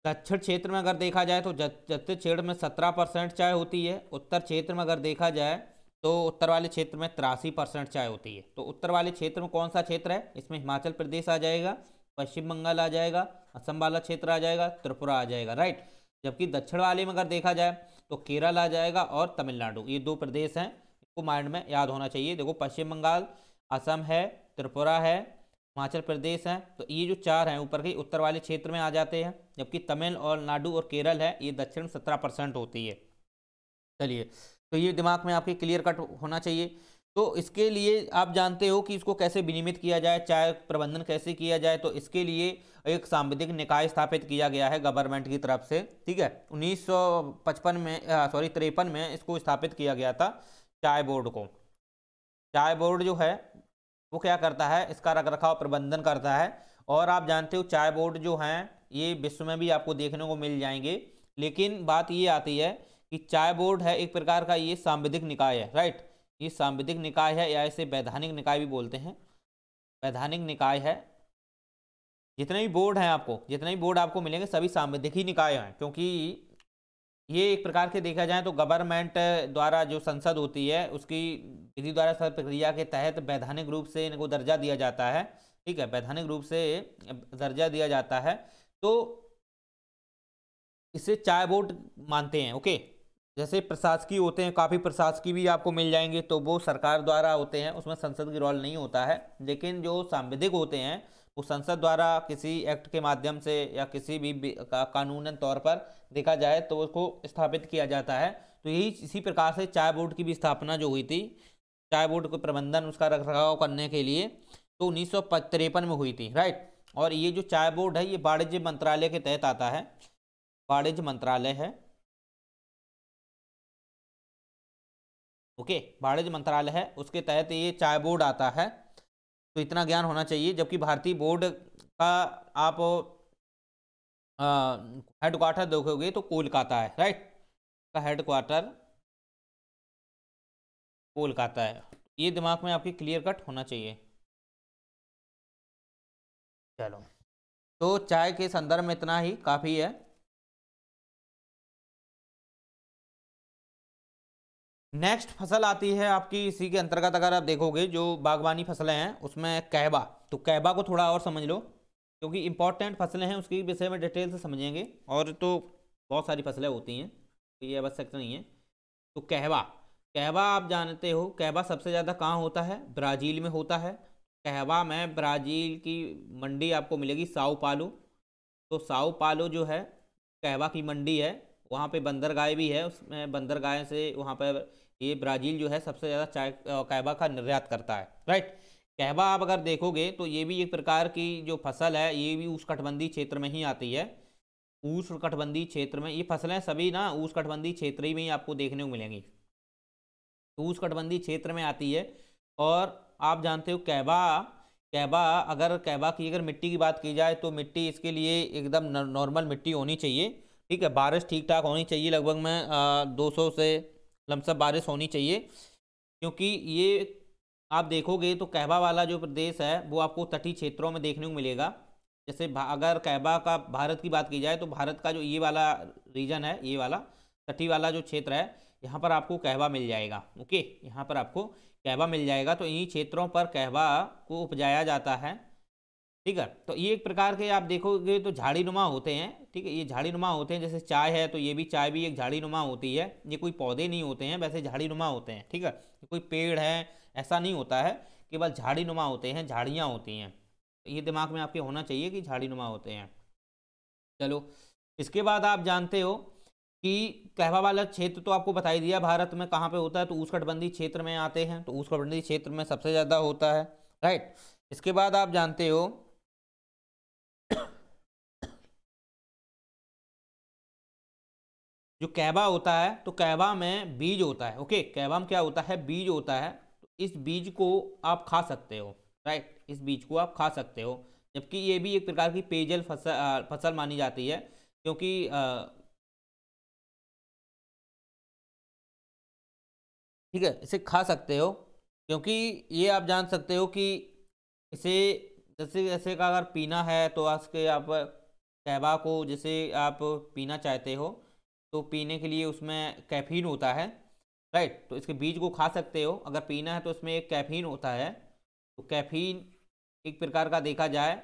दक्षिण क्षेत्र में अगर देखा जाए तो दक्षिण क्षेत्र में 17% चाय होती है। उत्तर क्षेत्र में अगर देखा जाए तो उत्तर वाले क्षेत्र में 83% चाय होती है। तो उत्तर वाले क्षेत्र में कौन सा क्षेत्र है, इसमें हिमाचल प्रदेश आ जाएगा, पश्चिम बंगाल आ जाएगा, असम वाला क्षेत्र आ जाएगा, त्रिपुरा आ जाएगा, राइट। जबकि दक्षिण वाले में अगर देखा जाए तो केरल आ जाएगा और तमिलनाडु। ये 2 प्रदेश हैं, इसको माइंड में याद होना चाहिए। देखो, पश्चिम बंगाल, असम है, त्रिपुरा है, हिमाचल प्रदेश है, तो ये जो 4 हैं ऊपर के उत्तर वाले क्षेत्र में आ जाते हैं। जबकि तमिल और नाडु और केरल है, ये दक्षिण 17% होती है। चलिए, तो ये दिमाग में आपके क्लियर कट होना चाहिए। तो इसके लिए आप जानते हो कि इसको कैसे विनियमित किया जाए, चाय प्रबंधन कैसे किया जाए, तो इसके लिए एक सांविधिक निकाय स्थापित किया गया है गवर्नमेंट की तरफ से। ठीक है, 1953 में, सॉरी 53 में इसको स्थापित किया गया था, चाय बोर्ड को। चाय बोर्ड जो है वो क्या करता है, इसका रख रखाव प्रबंधन करता है। और आप जानते हो चाय बोर्ड जो हैं ये विश्व में भी आपको देखने को मिल जाएंगे। लेकिन बात ये आती है कि चाय बोर्ड है एक प्रकार का ये सांविधिक निकाय है, राइट। ये सांविधिक निकाय है, या इसे वैधानिक निकाय भी बोलते हैं। वैधानिक निकाय है। जितने भी बोर्ड हैं आपको, जितने भी बोर्ड आपको मिलेंगे सभी सांविधिक ही निकाय हैं, क्योंकि ये एक प्रकार के देखा जाए तो गवर्नमेंट द्वारा जो संसद होती है उसकी विधि द्वारा सब प्रक्रिया के तहत वैधानिक रूप से इनको दर्जा दिया जाता है। ठीक है, वैधानिक रूप से दर्जा दिया जाता है, तो इसे चाय बोर्ड मानते हैं। ओके, जैसे प्रशासकीय होते हैं, काफ़ी प्रशासकीय भी आपको मिल जाएंगे, तो वो सरकार द्वारा होते हैं, उसमें संसद की रोल नहीं होता है। लेकिन जो सांविधिक होते हैं वो संसद द्वारा किसी एक्ट के माध्यम से या किसी भी कानूनन तौर पर देखा जाए तो उसको स्थापित किया जाता है। तो यही इसी प्रकार से चाय बोर्ड की भी स्थापना जो हुई थी, चाय बोर्ड को प्रबंधन उसका रखरखाव करने के लिए, तो 1953 में हुई थी, राइट। और ये जो चाय बोर्ड है ये वाणिज्य मंत्रालय के तहत आता है, वाणिज्य मंत्रालय है। ओके, वाणिज्य मंत्रालय है, उसके तहत ये चाय बोर्ड आता है। तो इतना ज्ञान होना चाहिए। जबकि भारतीय बोर्ड का आप हेडक्वार्टर देखोगे तो कोलकाता है, राइट। का हेडक्वार्टर कोलकाता है। ये दिमाग में आपकी क्लियर कट होना चाहिए। चलो, तो चाय के संदर्भ में इतना ही काफ़ी है। नेक्स्ट फसल आती है आपकी इसी के अंतर्गत, अगर आप देखोगे जो बागवानी फसलें हैं उसमें कहवा। तो कहवा को थोड़ा और समझ लो, क्योंकि इंपॉर्टेंट फसलें हैं, उसके विषय में डिटेल से समझेंगे। और तो बहुत सारी फसलें होती हैं, तो ये आवश्यक नहीं है। तो कहवा, कहवा आप जानते हो, कहवा सबसे ज़्यादा कहाँ होता है, ब्राज़ील में होता है। कहवा में ब्राज़ील की मंडी आपको मिलेगी साओ पालो। तो साओ पालो जो है कहवा की मंडी है, वहाँ पे बंदरगाह भी है, उसमें बंदरगाह से वहाँ पर ये ब्राज़ील जो है सबसे ज़्यादा चाय कहवा का निर्यात करता है, राइट। कहवा आप अगर देखोगे तो ये भी एक प्रकार की जो फसल है, ये भी उष्णकटिबंधीय क्षेत्र में ही आती है। उष्णकटिबंधीय क्षेत्र में ये फसलें सभी ना उष्णकटिबंधीय क्षेत्र ही में ही आपको देखने को मिलेंगी, तो उष्णकटिबंधीय क्षेत्र में आती है। और आप जानते हो कहवा, कहवा अगर कहवा की अगर मिट्टी की बात की जाए तो मिट्टी इसके लिए एकदम नॉर्मल मिट्टी होनी चाहिए। ठीक है, बारिश ठीक ठाक होनी चाहिए, लगभग में 200 से लमसम बारिश होनी चाहिए, क्योंकि ये आप देखोगे तो कहवा वाला जो प्रदेश है वो आपको तटीय क्षेत्रों में देखने को मिलेगा। जैसे अगर कहवा का भारत की बात की जाए तो भारत का जो ये वाला रीजन है, ये वाला तटीय वाला जो क्षेत्र है, यहाँ पर आपको कहवा मिल जाएगा। ओके, यहाँ पर आपको कहवा मिल जाएगा। तो इन्हीं क्षेत्रों पर कहवा को उपजाया जाता है। ठीक है, तो ये एक प्रकार के आप देखोगे तो झाड़ी नुमा होते हैं। ठीक है, ये झाड़ी नुमा होते हैं, जैसे चाय है तो ये भी चाय भी एक झाड़ी नुमा होती है। ये कोई पौधे नहीं होते हैं, वैसे झाड़ी नुमा होते हैं। ठीक है, कोई पेड़ है ऐसा नहीं होता है, केवल झाड़ी नुमा होते हैं, झाड़ियाँ होती हैं। ये दिमाग में आपके होना चाहिए कि झाड़ी नुमा होते हैं। चलो, इसके बाद आप जानते हो कि कहवा वाला क्षेत्र तो आपको बता ही दिया भारत में कहाँ पे होता है, तो उष्णकटिबंधीय क्षेत्र में आते हैं, तो उष्णकटिबंधीय क्षेत्र में सबसे ज़्यादा होता है। राइट, इसके बाद आप जानते हो जो कहवा होता है तो कहवा में बीज होता है। ओके, कहवा में क्या होता है, बीज होता है। तो इस बीज को आप खा सकते हो। राइट, इस बीज को आप खा सकते हो, जबकि ये भी एक प्रकार की पेयजल फसल मानी जाती है, क्योंकि ठीक है, इसे खा सकते हो, क्योंकि ये आप जान सकते हो कि इसे जैसे जैसे का अगर पीना है तो उसके आप कहवा को जैसे आप पीना चाहते हो तो पीने के लिए उसमें कैफीन होता है। राइट, तो इसके बीज को खा सकते हो। अगर पीना है तो इसमें एक कैफीन होता है, तो कैफीन एक प्रकार का देखा जाए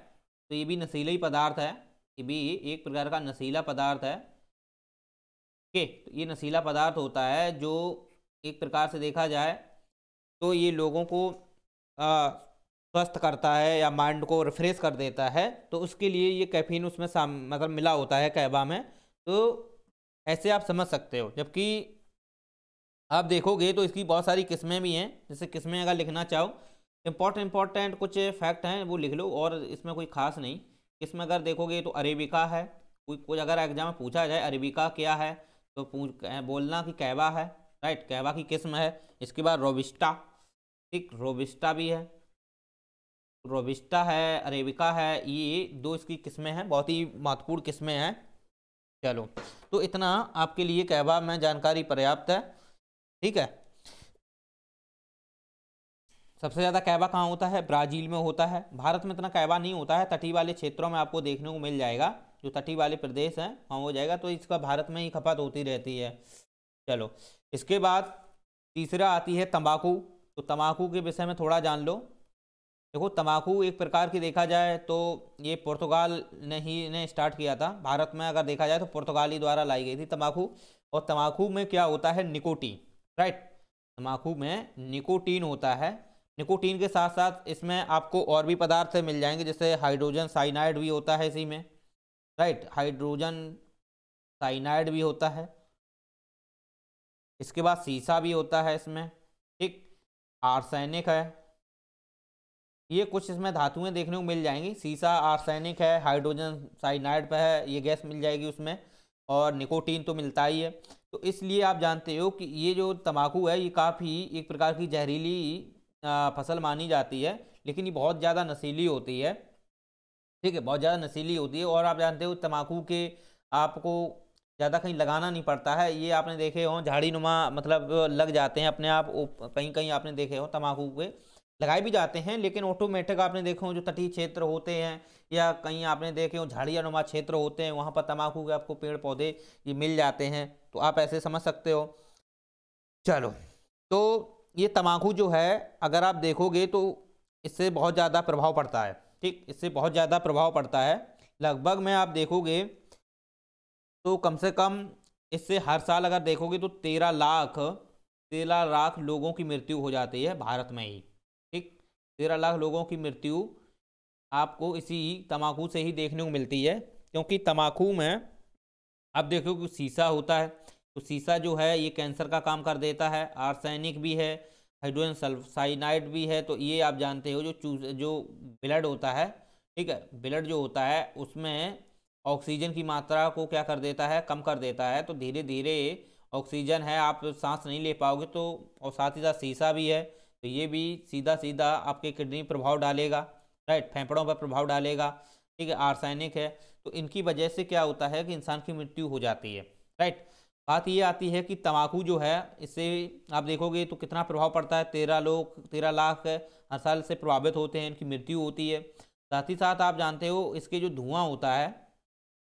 तो ये भी नशीला ही पदार्थ है। ये भी एक प्रकार का नशीला पदार्थ है। ओके, तो ये नशीला पदार्थ होता है जो एक प्रकार से देखा जाए तो ये लोगों को स्वस्थ करता है या माइंड को रिफ्रेश कर देता है। तो उसके लिए ये कैफीन उसमें मतलब मिला होता है कहवा में। तो ऐसे आप समझ सकते हो। जबकि आप देखोगे तो इसकी बहुत सारी किस्में भी हैं। जैसे किस्में अगर लिखना चाहो, इंपॉर्टेंट कुछ फैक्ट हैं वो लिख लो, और इसमें कोई खास नहीं। किस्म अगर देखोगे तो अरेबिका है। कोई अगर एग्जाम में पूछा जाए अरेबिका क्या है तो बोलना कि कहवा है। राइट, कहवा की किस्म है। इसके बाद रोबिस्टा, ठीक, रोबिस्टा भी है, रोबिस्टा है, अरेबिका है। ये दो इसकी किस्में हैं, बहुत ही महत्वपूर्ण किस्में हैं। चलो, तो इतना आपके लिए कहवा में जानकारी पर्याप्त है। ठीक है, सबसे ज़्यादा कहवा कहाँ होता है, ब्राज़ील में होता है। भारत में इतना कहवा नहीं होता है, तटीय वाले क्षेत्रों में आपको देखने को मिल जाएगा। जो तटीय वाले प्रदेश हैं वहाँ हो जाएगा, तो इसका भारत में ही खपत होती रहती है। चलो, इसके बाद तीसरा आती है तंबाकू। तो तंबाकू के विषय में थोड़ा जान लो। देखो, तंबाकू एक प्रकार की देखा जाए तो ये पुर्तगाल ने स्टार्ट किया था। भारत में अगर देखा जाए तो पुर्तगाली द्वारा लाई गई थी तंबाकू। और तंबाकू में क्या होता है, निकोटीन। राइट, तंबाकू में निकोटीन होता है। निकोटीन के साथ साथ इसमें आपको और भी पदार्थ मिल जाएंगे, जैसे हाइड्रोजन साइनाइड भी होता है इसी में। राइट, हाइड्रोजन साइनाइड भी होता है। इसके बाद सीसा भी होता है इसमें। ठीक, आर्सेनिक है। ये कुछ इसमें धातुएं देखने को मिल जाएंगी। सीसा, आर्सेनिक है, हाइड्रोजन साइनाइड पे है, ये गैस मिल जाएगी उसमें, और निकोटीन तो मिलता ही है। तो इसलिए आप जानते हो कि ये जो तंबाकू है ये काफ़ी एक प्रकार की जहरीली फसल मानी जाती है, लेकिन ये बहुत ज़्यादा नशीली होती है। ठीक है, बहुत ज़्यादा नशीली होती है। और आप जानते हो तंबाकू के आपको ज़्यादा कहीं लगाना नहीं पड़ता है। ये आपने देखे हो झाड़ी नुमा मतलब लग जाते हैं अपने आप। कहीं कहीं आपने देखे हो तंबाकू के लगाए भी जाते हैं, लेकिन ऑटोमेटिक आपने देखे हो जो तटीय क्षेत्र होते हैं या कहीं आपने देखे हो झाड़िया नुमा क्षेत्र होते हैं, वहाँ पर तंबाकू के आपको पेड़ पौधे ये मिल जाते हैं। तो आप ऐसे समझ सकते हो। चलो, तो ये तंबाकू जो है अगर आप देखोगे तो इससे बहुत ज़्यादा प्रभाव पड़ता है। ठीक, इससे बहुत ज़्यादा प्रभाव पड़ता है। लगभग में आप देखोगे तो कम से कम इससे हर साल अगर देखोगे तो 13 लाख लोगों की मृत्यु हो जाती है भारत में ही। ठीक, 13 लाख लोगों की मृत्यु आपको इसी तंबाकू से ही देखने को मिलती है। क्योंकि तंबाकू में आप देखो कि शीशा होता है, तो शीशा जो है ये कैंसर का काम कर देता है। आर्सेनिक भी है, हाइड्रोजन सल्फाइनाइड भी है। तो ये आप जानते हो जो ब्लड होता है, ठीक है, ब्लड जो होता है उसमें ऑक्सीजन की मात्रा को क्या कर देता है, कम कर देता है। तो धीरे धीरे ऑक्सीजन है आप सांस नहीं ले पाओगे। तो और साथ ही साथ शीशा भी है, तो ये भी सीधा सीधा आपके किडनी पर प्रभाव डालेगा। राइट, फेफड़ों पर प्रभाव डालेगा। ठीक है, आर्सेनिक है, तो इनकी वजह से क्या होता है कि इंसान की मृत्यु हो जाती है। राइट। बात ये आती है कि तम्बाकू जो है, इससे आप देखोगे तो कितना प्रभाव पड़ता है। 13 लाख हर साल से प्रभावित होते हैं, इनकी मृत्यु होती है। साथ ही साथ आप जानते हो इसके जो धुआं होता है,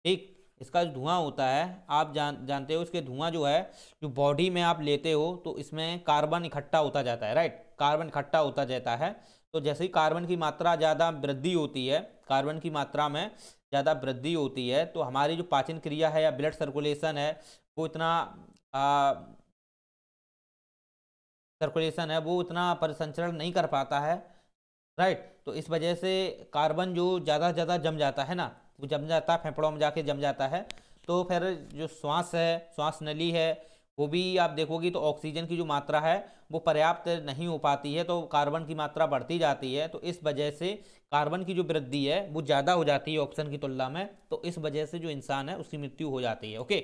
ठीक, इसका जो धुआं होता है आप जानते हो इसके धुआं जो है, जो बॉडी में आप लेते हो तो इसमें कार्बन इकट्ठा होता जाता है। राइट, कार्बन इकट्ठा होता जाता है। तो जैसे ही कार्बन की मात्रा ज़्यादा वृद्धि होती है, कार्बन की मात्रा में ज़्यादा वृद्धि होती है, तो हमारी जो पाचन क्रिया है या ब्लड सर्कुलेशन है वो इतना सर्कुलेशन है वो इतना परिसंचरण नहीं कर पाता है। राइट, तो इस वजह से कार्बन जो ज़्यादा से ज़्यादा जम जाता है ना, वो जम जाता है, फेफड़ों में जाके जम जाता है। तो फिर जो श्वास है, श्वास नली है, वो भी आप देखोगी तो ऑक्सीजन की जो मात्रा है वो पर्याप्त नहीं हो पाती है, तो कार्बन की मात्रा बढ़ती जाती है। तो इस वजह से कार्बन की जो वृद्धि है वो ज़्यादा हो जाती है ऑक्सीजन की तुलना में, तो इस वजह से जो इंसान है उसकी मृत्यु हो जाती है। ओके,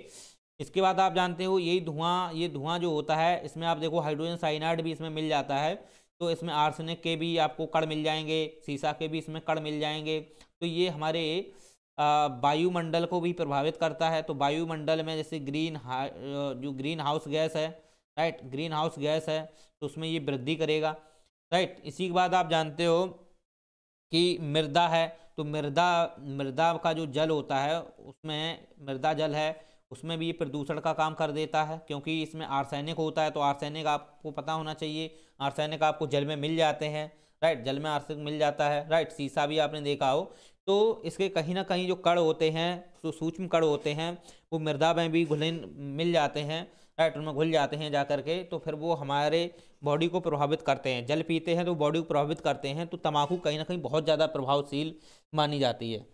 इसके बाद आप जानते हो ये धुआं जो होता है, इसमें आप देखो हाइड्रोजन साइनाइड भी इसमें मिल जाता है। तो इसमें आर्सेनिक के भी आपको कण मिल जाएंगे, सीसा के भी इसमें कण मिल जाएंगे। तो ये हमारे वायुमंडल को भी प्रभावित करता है। तो वायुमंडल में जैसे जो ग्रीन हाउस गैस है, राइट, ग्रीन हाउस गैस है, तो उसमें ये वृद्धि करेगा। राइट, इसी के बाद आप जानते हो कि मृदा है, तो मृदा मृदा का जो जल होता है उसमें, मृदा जल है उसमें भी ये प्रदूषण का काम कर देता है, क्योंकि इसमें आर्सेनिक होता है। तो आर्सेनिक आपको पता होना चाहिए, आर्सेनिक आपको जल में मिल जाते हैं। राइट, जल में आर्सेनिक मिल जाता है। राइट, सीसा भी आपने देखा हो। तो इसके कहीं ना कहीं जो कण होते हैं, जो सूक्ष्म कण होते हैं, वो मृदा में भी घुल मिल जाते हैं। राइट, उनमें घुल जाते हैं जा करके, तो फिर वो हमारे बॉडी को प्रभावित करते हैं। जल पीते हैं तो बॉडी को प्रभावित करते हैं। तो तम्बाकू कहीं ना कहीं बहुत ज़्यादा प्रभावशील मानी जाती है।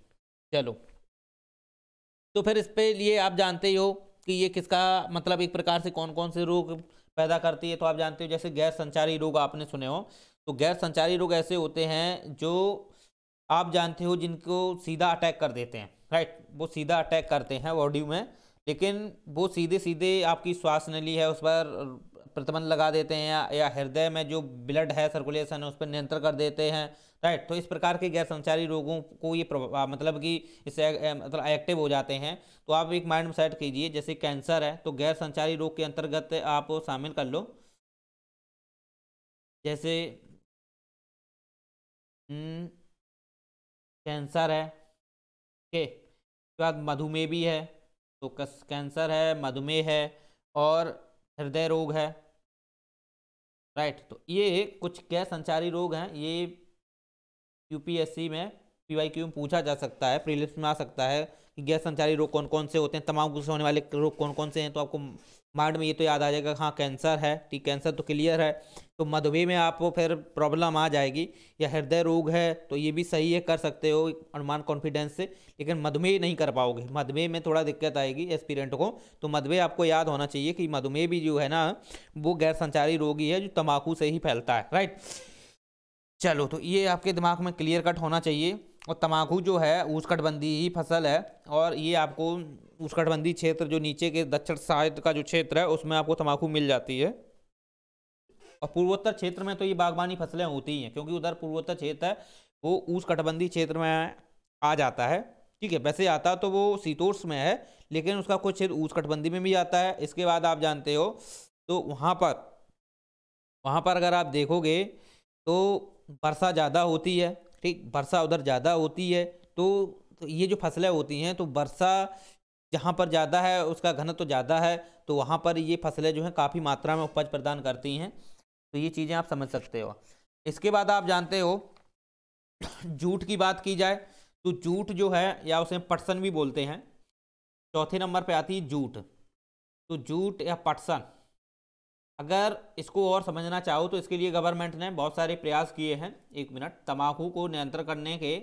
चलो, तो फिर इस पे लिए आप जानते ही हो कि ये किसका मतलब एक प्रकार से कौन कौन से रोग पैदा करती है। तो आप जानते हो जैसे गैर संचारी रोग आपने सुने हो। तो गैर संचारी रोग ऐसे होते हैं जो आप जानते हो जिनको सीधा अटैक कर देते हैं। राइट, वो सीधा अटैक करते हैं बॉडी में, लेकिन वो सीधे सीधे आपकी श्वास नली है उस पर प्रतिबंध लगा देते हैं, या हृदय में जो ब्लड है, सर्कुलेशन है, उस पर नियंत्रण कर देते हैं। राइट, तो इस प्रकार के गैर संचारी रोगों को ये मतलब कि इससे मतलब एक्टिव हो जाते हैं। तो आप एक माइंड में सेट कीजिए, जैसे कैंसर है तो गैर संचारी रोग के अंतर्गत आप शामिल कर लो। जैसे कैंसर है, ओके, उसके बाद मधुमेह भी है। तो कैंसर है, मधुमेह है और हृदय रोग है। राइट, तो ये कुछ गैर संचारी रोग हैं। ये यूपीएससी में पीवाईक्यू में पूछा जा सकता है, प्रीलिम्स में आ सकता है कि गैर संचारी रोग कौन कौन से होते हैं, तम्बाकू से होने वाले रोग कौन कौन से हैं। तो आपको माइंड में ये तो याद आ जाएगा, हाँ कैंसर है, ठीक, कैंसर तो क्लियर है। तो मधुमेह में आपको फिर प्रॉब्लम आ जाएगी, या हृदय रोग है तो ये भी सही है, कर सकते हो अनुमान कॉन्फिडेंस से, लेकिन मधुमेह नहीं कर पाओगे। मधुमेह में थोड़ा दिक्कत आएगी एस्पिरेंट को। तो मधुमेह आपको याद होना चाहिए कि मधुमेह भी जो है ना, वो गैर संचारी रोग ही है जो तम्बाकू से ही फैलता है। राइट, चलो, तो ये आपके दिमाग में क्लियर कट होना चाहिए। और तम्बाकू जो है उष्णकटिबंधीय फसल है, और ये आपको उष्णकटिबंधीय क्षेत्र जो नीचे के दक्षिण साइड का जो क्षेत्र है उसमें आपको तम्बाकू मिल जाती है। और पूर्वोत्तर क्षेत्र में तो ये बागवानी फसलें होती हैं, क्योंकि उधर पूर्वोत्तर क्षेत्र है वो उष्णकटिबंधीय क्षेत्र में आ जाता है। ठीक है, वैसे आता तो वो शीतोष्ण में है, लेकिन उसका कुछ क्षेत्र उष्णकटिबंधीय में भी आता है। इसके बाद आप जानते हो तो वहाँ पर अगर आप देखोगे तो वर्षा ज़्यादा होती है। ठीक, वर्षा उधर ज़्यादा होती है। तो ये जो फसलें होती हैं, तो वर्षा जहाँ पर ज़्यादा है उसका घनत्व तो ज़्यादा है, तो वहाँ पर ये फसलें जो हैं काफ़ी मात्रा में उपज प्रदान करती हैं। तो ये चीज़ें आप समझ सकते हो। इसके बाद आप जानते हो जूट की बात की जाए तो जूट जो है, या उसे पटसन भी बोलते हैं, चौथे नंबर पे आती है जूट। तो जूट या पटसन, अगर इसको और समझना चाहो तो इसके लिए गवर्नमेंट ने बहुत सारे प्रयास किए हैं। एक मिनट, तम्बाकू को नियंत्रण करने के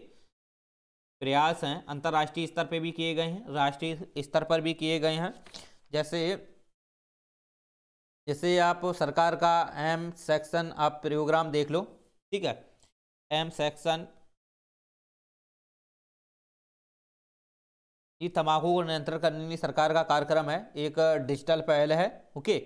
प्रयास हैं, अंतर्राष्ट्रीय स्तर पे भी किए गए हैं, राष्ट्रीय स्तर पर भी किए गए हैं। जैसे जैसे आप सरकार का एम सेक्शन आप प्रोग्राम देख लो। ठीक है, एम सेक्शन, ये तम्बाकू को नियंत्रण करने के लिए सरकार का कार्यक्रम है, एक डिजिटल पहल है। ओके,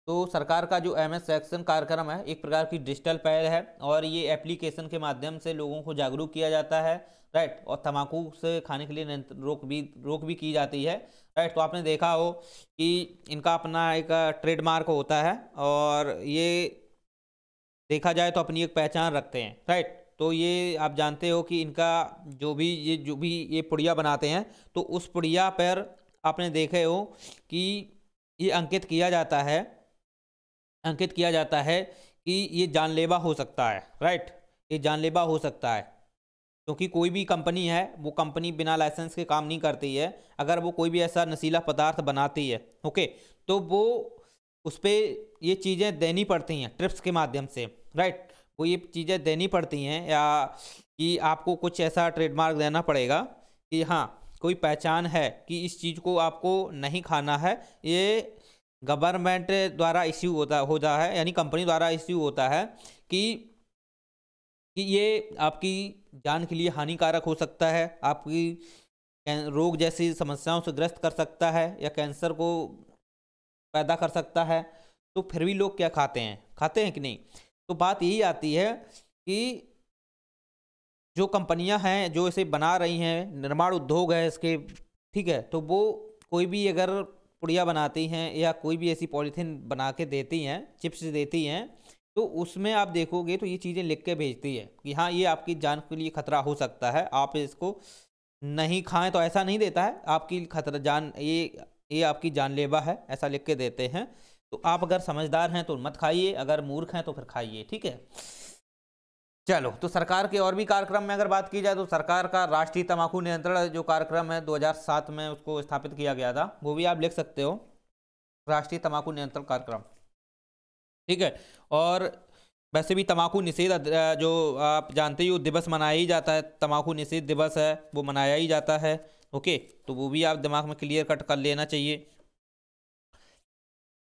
तो सरकार का जो एमएस एक्शन कार्यक्रम है एक प्रकार की डिजिटल पहल है और ये एप्लीकेशन के माध्यम से लोगों को जागरूक किया जाता है, राइट। और तंबाकू से खाने के लिए रोक भी की जाती है, राइट। तो आपने देखा हो कि इनका अपना एक ट्रेडमार्क होता है और ये देखा जाए तो अपनी एक पहचान रखते हैं, राइट। तो ये आप जानते हो कि इनका जो भी ये पुड़िया बनाते हैं तो उस पुड़िया पर आपने देखे हो कि ये अंकित किया जाता है कि ये जानलेवा हो सकता है, राइट। ये जानलेवा हो सकता है क्योंकि कोई भी कंपनी है वो कंपनी बिना लाइसेंस के काम नहीं करती है। अगर वो कोई भी ऐसा नशीला पदार्थ बनाती है, ओके, तो वो उस पर ये चीज़ें देनी पड़ती हैं ट्रिप्स के माध्यम से, राइट। वो ये चीज़ें देनी पड़ती हैं या कि आपको कुछ ऐसा ट्रेडमार्क देना पड़ेगा कि हाँ कोई पहचान है कि इस चीज़ को आपको नहीं खाना है। ये गवर्नमेंट द्वारा इश्यू होता है, यानी कंपनी द्वारा इश्यू होता है कि ये आपकी जान के लिए हानिकारक हो सकता है, आपकी रोग जैसी समस्याओं से ग्रस्त कर सकता है या कैंसर को पैदा कर सकता है। तो फिर भी लोग क्या खाते हैं कि नहीं। तो बात यही आती है कि जो कंपनियां हैं जो इसे बना रही हैं, निर्माण उद्योग है इसके, ठीक है, तो वो कोई भी अगर पुड़िया बनाती हैं या कोई भी ऐसी पॉलीथीन बना के देती हैं, चिप्स देती हैं, तो उसमें आप देखोगे तो ये चीज़ें लिख के भेजती है कि हाँ ये आपकी जान के लिए खतरा हो सकता है, आप इसको नहीं खाएं। तो ऐसा नहीं देता है आपकी खतरा जान, ये आपकी जानलेवा है, ऐसा लिख के देते हैं। तो आप अगर समझदार हैं तो मत खाइए, अगर मूर्ख हैं तो फिर खाइए, ठीक है। चलो, तो सरकार के और भी कार्यक्रम में अगर बात की जाए तो सरकार का राष्ट्रीय तंबाकू नियंत्रण जो कार्यक्रम है 2007 में उसको स्थापित किया गया था, वो भी आप लिख सकते हो, राष्ट्रीय तंबाकू नियंत्रण कार्यक्रम, ठीक है। और वैसे भी तंबाकू निषेध जो आप जानते ही हो दिवस मनाया ही जाता है, तंबाकू निषेध दिवस है वो मनाया ही जाता है, ओके। तो वो भी आप दिमाग में क्लियर कट कर लेना चाहिए।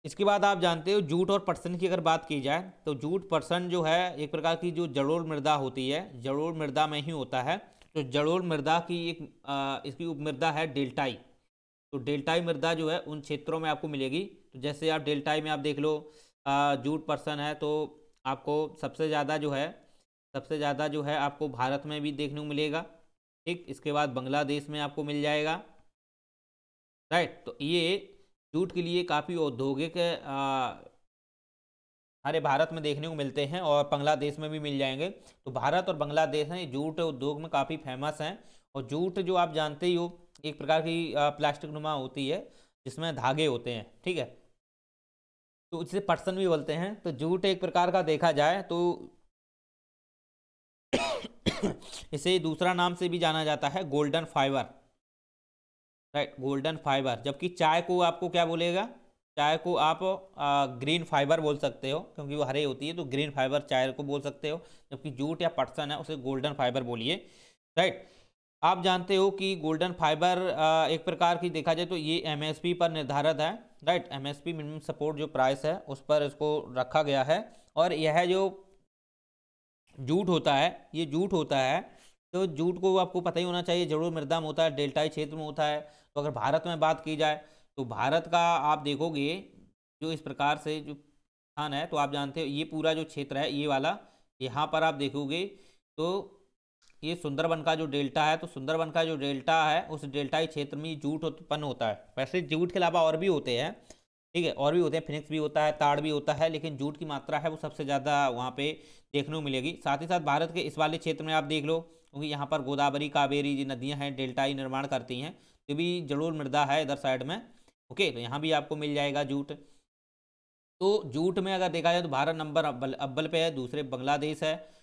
इसके बाद आप जानते हो जूट और पटसन की अगर बात की जाए तो जूट पटसन जो है एक प्रकार की जो जलोढ़ मृदा होती है, जलोढ़ मृदा में ही होता है। तो जलोढ़ मृदा की इसकी उपमृदा है डेल्टाई। तो डेल्टाई मृदा जो है उन क्षेत्रों में आपको मिलेगी। तो जैसे आप डेल्टाई में आप देख लो जूट पर्सन है तो आपको सबसे ज़्यादा जो है आपको भारत में भी देखने को मिलेगा, ठीक। इसके बाद बांग्लादेश में आपको मिल जाएगा, राइट। तो ये जूट के लिए काफ़ी औद्योगिक हमारे भारत में देखने को मिलते हैं और बांग्लादेश में भी मिल जाएंगे। तो भारत और बांग्लादेश हैं जूट उद्योग में काफ़ी फेमस हैं। और जूट जो आप जानते ही हो एक प्रकार की प्लास्टिक नुमा होती है जिसमें धागे होते हैं, ठीक है। तो इसे पटसन भी बोलते हैं। तो जूट एक प्रकार का देखा जाए तो इसे दूसरा नाम से भी जाना जाता है golden fibre, right, golden fibre. जबकि चाय को आपको क्या बोलेगा, चाय को आप ग्रीन फाइबर बोल सकते हो क्योंकि वो हरे होती है, तो ग्रीन फाइबर चाय को बोल सकते हो। जबकि जूट या पटसन है उसे गोल्डन फाइबर बोलिए, राइट। आप जानते हो कि गोल्डन फाइबर एक प्रकार की देखा जाए तो ये एमएसपी पर निर्धारित है, राइट। एमएसपी मिनिमम सपोर्ट जो प्राइस है उस पर इसको रखा गया है। और यह जो जूट होता है ये जूट होता है तो जूट को आपको पता ही होना चाहिए जलोढ़ मृदा में होता है, डेल्टाई क्षेत्र में होता है। तो अगर भारत में बात की जाए तो भारत का आप देखोगे जो इस प्रकार से जो स्थान है, तो आप जानते हो ये पूरा जो क्षेत्र है ये वाला, यहाँ पर आप देखोगे तो ये सुंदरबन का जो डेल्टा है, तो सुंदरबन का जो डेल्टा है उस डेल्टाई क्षेत्र में जूट उत्पन्न होता है। वैसे जूट के अलावा और भी होते हैं, ठीक है, और भी होते हैं, फिनिक्स भी होता है, ताड़ भी होता है, लेकिन जूट की मात्रा है वो सबसे ज़्यादा वहाँ पे देखने को मिलेगी। साथ ही साथ भारत के इस वाले क्षेत्र में आप देख लो क्योंकि यहाँ पर गोदावरी कावेरी जो नदियाँ हैं डेल्टाई निर्माण करती हैं, तो भी जलोढ़ मृदा है इधर साइड में, ओके। तो यहाँ भी आपको मिल जाएगा जूट। तो जूट में अगर देखा जाए तो भारत नंबर अव्वल पे है, दूसरे बांग्लादेश है।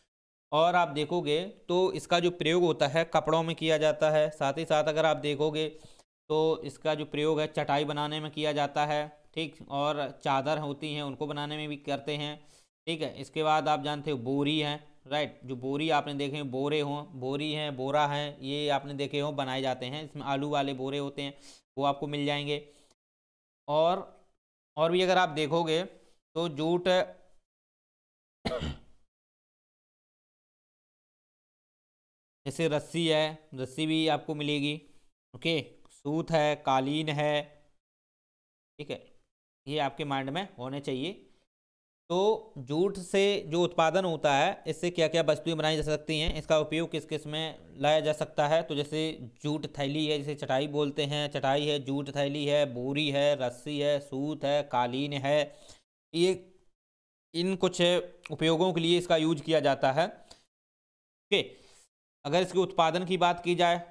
और आप देखोगे तो इसका जो प्रयोग होता है कपड़ों में किया जाता है। साथ ही साथ अगर आप देखोगे तो इसका जो प्रयोग है चटाई बनाने में किया जाता है, ठीक। और चादर होती हैं उनको बनाने में भी करते हैं, ठीक है। इसके बाद आप जानते हो बोरी है, राइट। जो बोरी आपने देखे हैं बोरी हैं, बोरा हैं, ये आपने देखे हो बनाए जाते हैं। इसमें आलू वाले बोरे होते हैं वो आपको मिल जाएंगे। और और भी अगर आप देखोगे तो जूट जैसे रस्सी है, रस्सी भी आपको मिलेगी, ओके। सूत है, कालीन है, ठीक है। ये आपके माइंड में होने चाहिए। तो जूट से जो उत्पादन होता है, इससे क्या क्या वस्तुएं बनाई जा सकती हैं, इसका उपयोग किस किस में लाया जा सकता है। तो जैसे जूट थैली है, जिसे चटाई बोलते हैं, चटाई है, जूट थैली है, बोरी है, रस्सी है, सूत है, कालीन है। ये इन कुछ उपयोगों के लिए इसका यूज किया जाता है। ओके, अगर इसके उत्पादन की बात की जाए,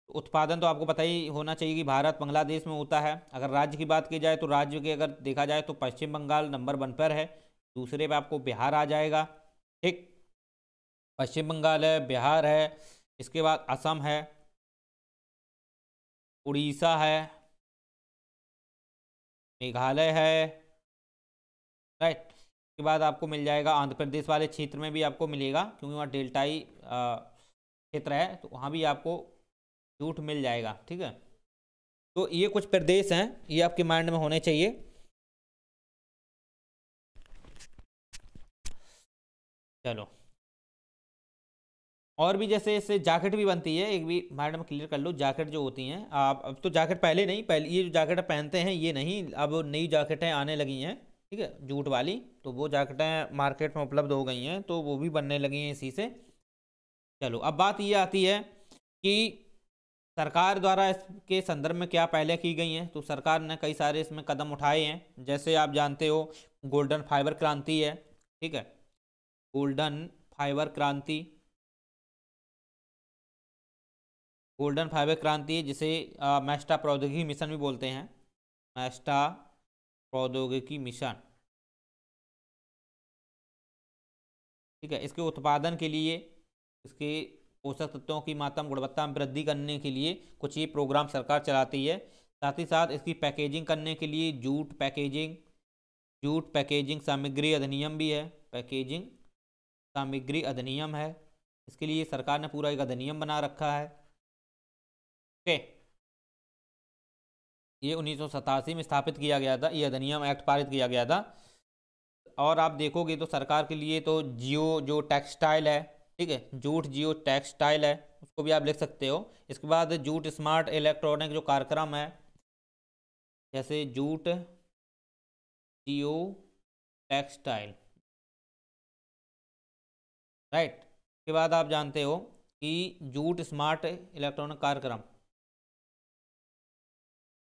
उत्पादन तो आपको पता ही होना चाहिए कि भारत बांग्लादेश में होता है। अगर राज्य की बात की जाए तो राज्य के अगर देखा जाए तो पश्चिम बंगाल नंबर 1 पर है, दूसरे पे आपको बिहार आ जाएगा। ठीक, पश्चिम बंगाल है, बिहार है, इसके बाद असम है, उड़ीसा है, मेघालय है, राइट। इसके बाद आपको मिल जाएगा आंध्र प्रदेश वाले क्षेत्र में भी आपको मिलेगा, क्योंकि वहाँ डेल्टाई क्षेत्र है, तो वहाँ भी आपको जूट मिल जाएगा। ठीक है, तो ये कुछ प्रदेश हैं, ये आपके माइंड में होने चाहिए। चलो, और भी जैसे इससे जैकेट भी बनती है, एक भी माइंड में क्लियर कर लो। जैकेट जो होती हैं, आप अब तो जैकेट पहले नहीं, पहले ये जो जैकेट पहनते हैं ये नहीं, अब नई जैकेटें आने लगी हैं, ठीक है, जूट वाली। तो वो जैकेटें मार्केट में उपलब्ध हो गई हैं, तो वो भी बनने लगी हैं इसी से। चलो, अब बात ये आती है कि सरकार द्वारा इसके संदर्भ में क्या पहले की गई हैं। तो सरकार ने कई सारे इसमें कदम उठाए हैं। जैसे आप जानते हो, गोल्डन फाइबर क्रांति है, ठीक है, गोल्डन फाइबर क्रांति, गोल्डन फाइबर क्रांति, जिसे मैस्टा प्रौद्योगिकी मिशन भी बोलते हैं, मैस्टा प्रौद्योगिकी मिशन। ठीक है, इसके उत्पादन के लिए, इसके पोषक तत्वों की मात्रा गुणवत्ता में वृद्धि करने के लिए कुछ ये प्रोग्राम सरकार चलाती है। साथ ही साथ इसकी पैकेजिंग करने के लिए जूट पैकेजिंग सामग्री अधिनियम भी है, पैकेजिंग सामग्री अधिनियम है। इसके लिए सरकार ने पूरा एक अधिनियम बना रखा है। ओके, ये 1987 में स्थापित किया गया था, ये अधिनियम एक्ट पारित किया गया था। और आप देखोगे तो सरकार के लिए तो जियो जो टेक्सटाइल है, ठीक है, जूट जियो टेक्सटाइल है, उसको भी आप लिख सकते हो। इसके बाद जूट स्मार्ट इलेक्ट्रॉनिक जो कार्यक्रम है, जैसे जूट जियो टेक्सटाइल, राइट। इसके बाद आप जानते हो कि जूट स्मार्ट इलेक्ट्रॉनिक कार्यक्रम,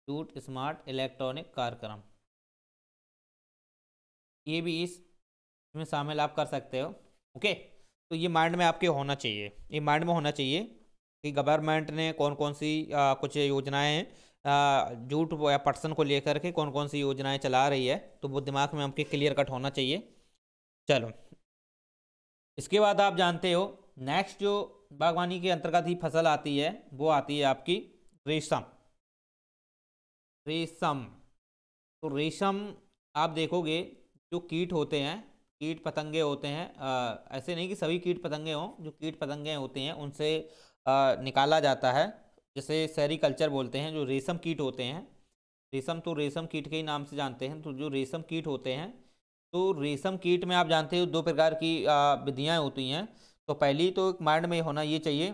जूट स्मार्ट इलेक्ट्रॉनिक कार्यक्रम, ये भी इसमें शामिल आप कर सकते हो। ओके, तो ये माइंड में आपके होना चाहिए, ये माइंड में होना चाहिए कि गवर्नमेंट ने कौन कौन सी कुछ योजनाएं हैं जूट या पटसन को लेकर के, कौन कौन सी योजनाएं चला रही है, तो वो दिमाग में आपके क्लियर कट होना चाहिए। चलो, इसके बाद आप जानते हो नेक्स्ट जो बागवानी के अंतर्गत ही फसल आती है, वो आती है आपकी रेशम। रेशम, तो रेशम आप देखोगे जो कीट होते हैं, कीट पतंगे होते हैं, ऐसे नहीं कि सभी कीट पतंगे हों, जो कीट पतंगे होते हैं उनसे निकाला जाता है, जैसे सेरीकल्चर बोलते हैं। जो रेशम कीट होते हैं, रेशम तो रेशम कीट के ही नाम से जानते हैं। तो जो रेशम कीट होते हैं, तो रेशम कीट में आप जानते हो 2 प्रकार की विधियाँ होती हैं। तो पहली तो एक माइंड में होना ये चाहिए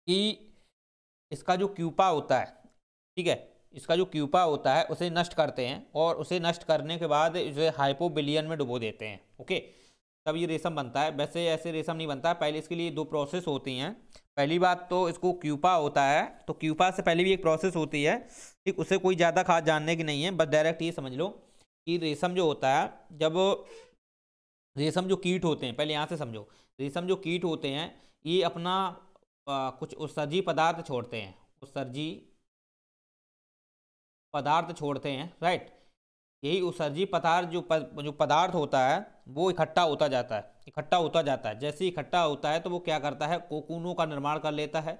कि इसका जो क्यूपा होता है, ठीक है, इसका जो क्यूपा होता है उसे नष्ट करते हैं, और उसे नष्ट करने के बाद इसे हाइपोबिलियन में डुबो देते हैं। ओके, तब ये रेशम बनता है। वैसे ऐसे रेशम नहीं बनता है, पहले इसके लिए 2 प्रोसेस होती हैं। पहली बात तो इसको क्यूपा होता है, तो क्यूपा से पहले भी एक प्रोसेस होती है, ठीक, उसे कोई ज़्यादा खास जानने की नहीं है, बस डायरेक्ट ये समझ लो कि रेशम जो होता है, जब रेशम जो कीट होते हैं, पहले यहाँ से समझो, रेशम जो कीट होते हैं ये अपना कुछ उत्सर्जी पदार्थ छोड़ते हैं, उत्सर्जी पदार्थ छोड़ते हैं, राइट। यही उत्सर्जी पदार्थ जो पदार्थ होता है वो इकट्ठा होता जाता है, इकट्ठा होता जाता है। जैसे इकट्ठा होता है तो वो क्या करता है, कोकूनों का निर्माण कर लेता है,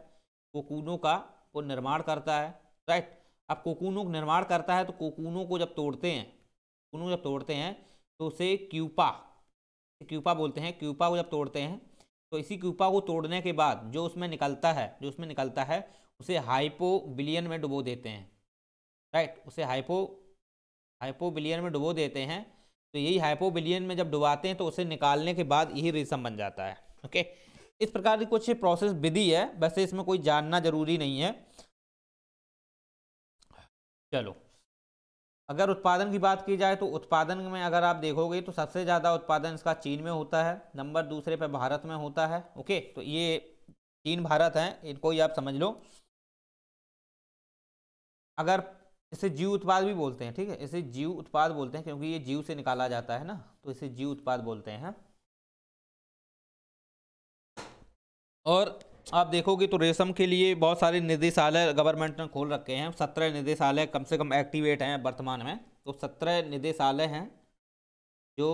कोकूनों का वो निर्माण करता है, राइट। अब कोकूनों का निर्माण करता है तो कोकूनों को जब तोड़ते हैं, कोकूनों जब तोड़ते हैं तो उसे क्यूपा, क्यूपा बोलते हैं। क्यूपा को जब तोड़ते हैं तो इसी क्यूपा को तोड़ने के बाद जो उसमें निकलता है, जो उसमें निकलता है उसे हाइपोबिलियन में डुबो देते हैं, राइट। उसे हाइपोबिलियन में डुबो देते हैं। तो यही हाइपोबिलियन में जब डुबाते हैं तो उसे निकालने के बाद यही रेशम बन जाता है। ओके, इस प्रकार की कुछ प्रोसेस विधि है, वैसे इसमें कोई जानना जरूरी नहीं है। चलो, अगर उत्पादन की बात की जाए तो उत्पादन में अगर आप देखोगे तो सबसे ज़्यादा उत्पादन इसका चीन में होता है, नंबर दूसरे पे भारत में होता है। ओके, तो ये चीन भारत हैं, इनको ही आप समझ लो। अगर इसे जीव उत्पाद भी बोलते हैं, ठीक है, इसे जीव उत्पाद बोलते हैं क्योंकि ये जीव से निकाला जाता है ना, तो इसे जीव उत्पाद बोलते हैं। और आप देखोगे तो रेशम के लिए बहुत सारे निदेशालय गवर्नमेंट ने खोल रखे हैं, 17 निदेशालय कम से कम एक्टिवेट हैं वर्तमान में। तो 17 निदेशालय हैं जो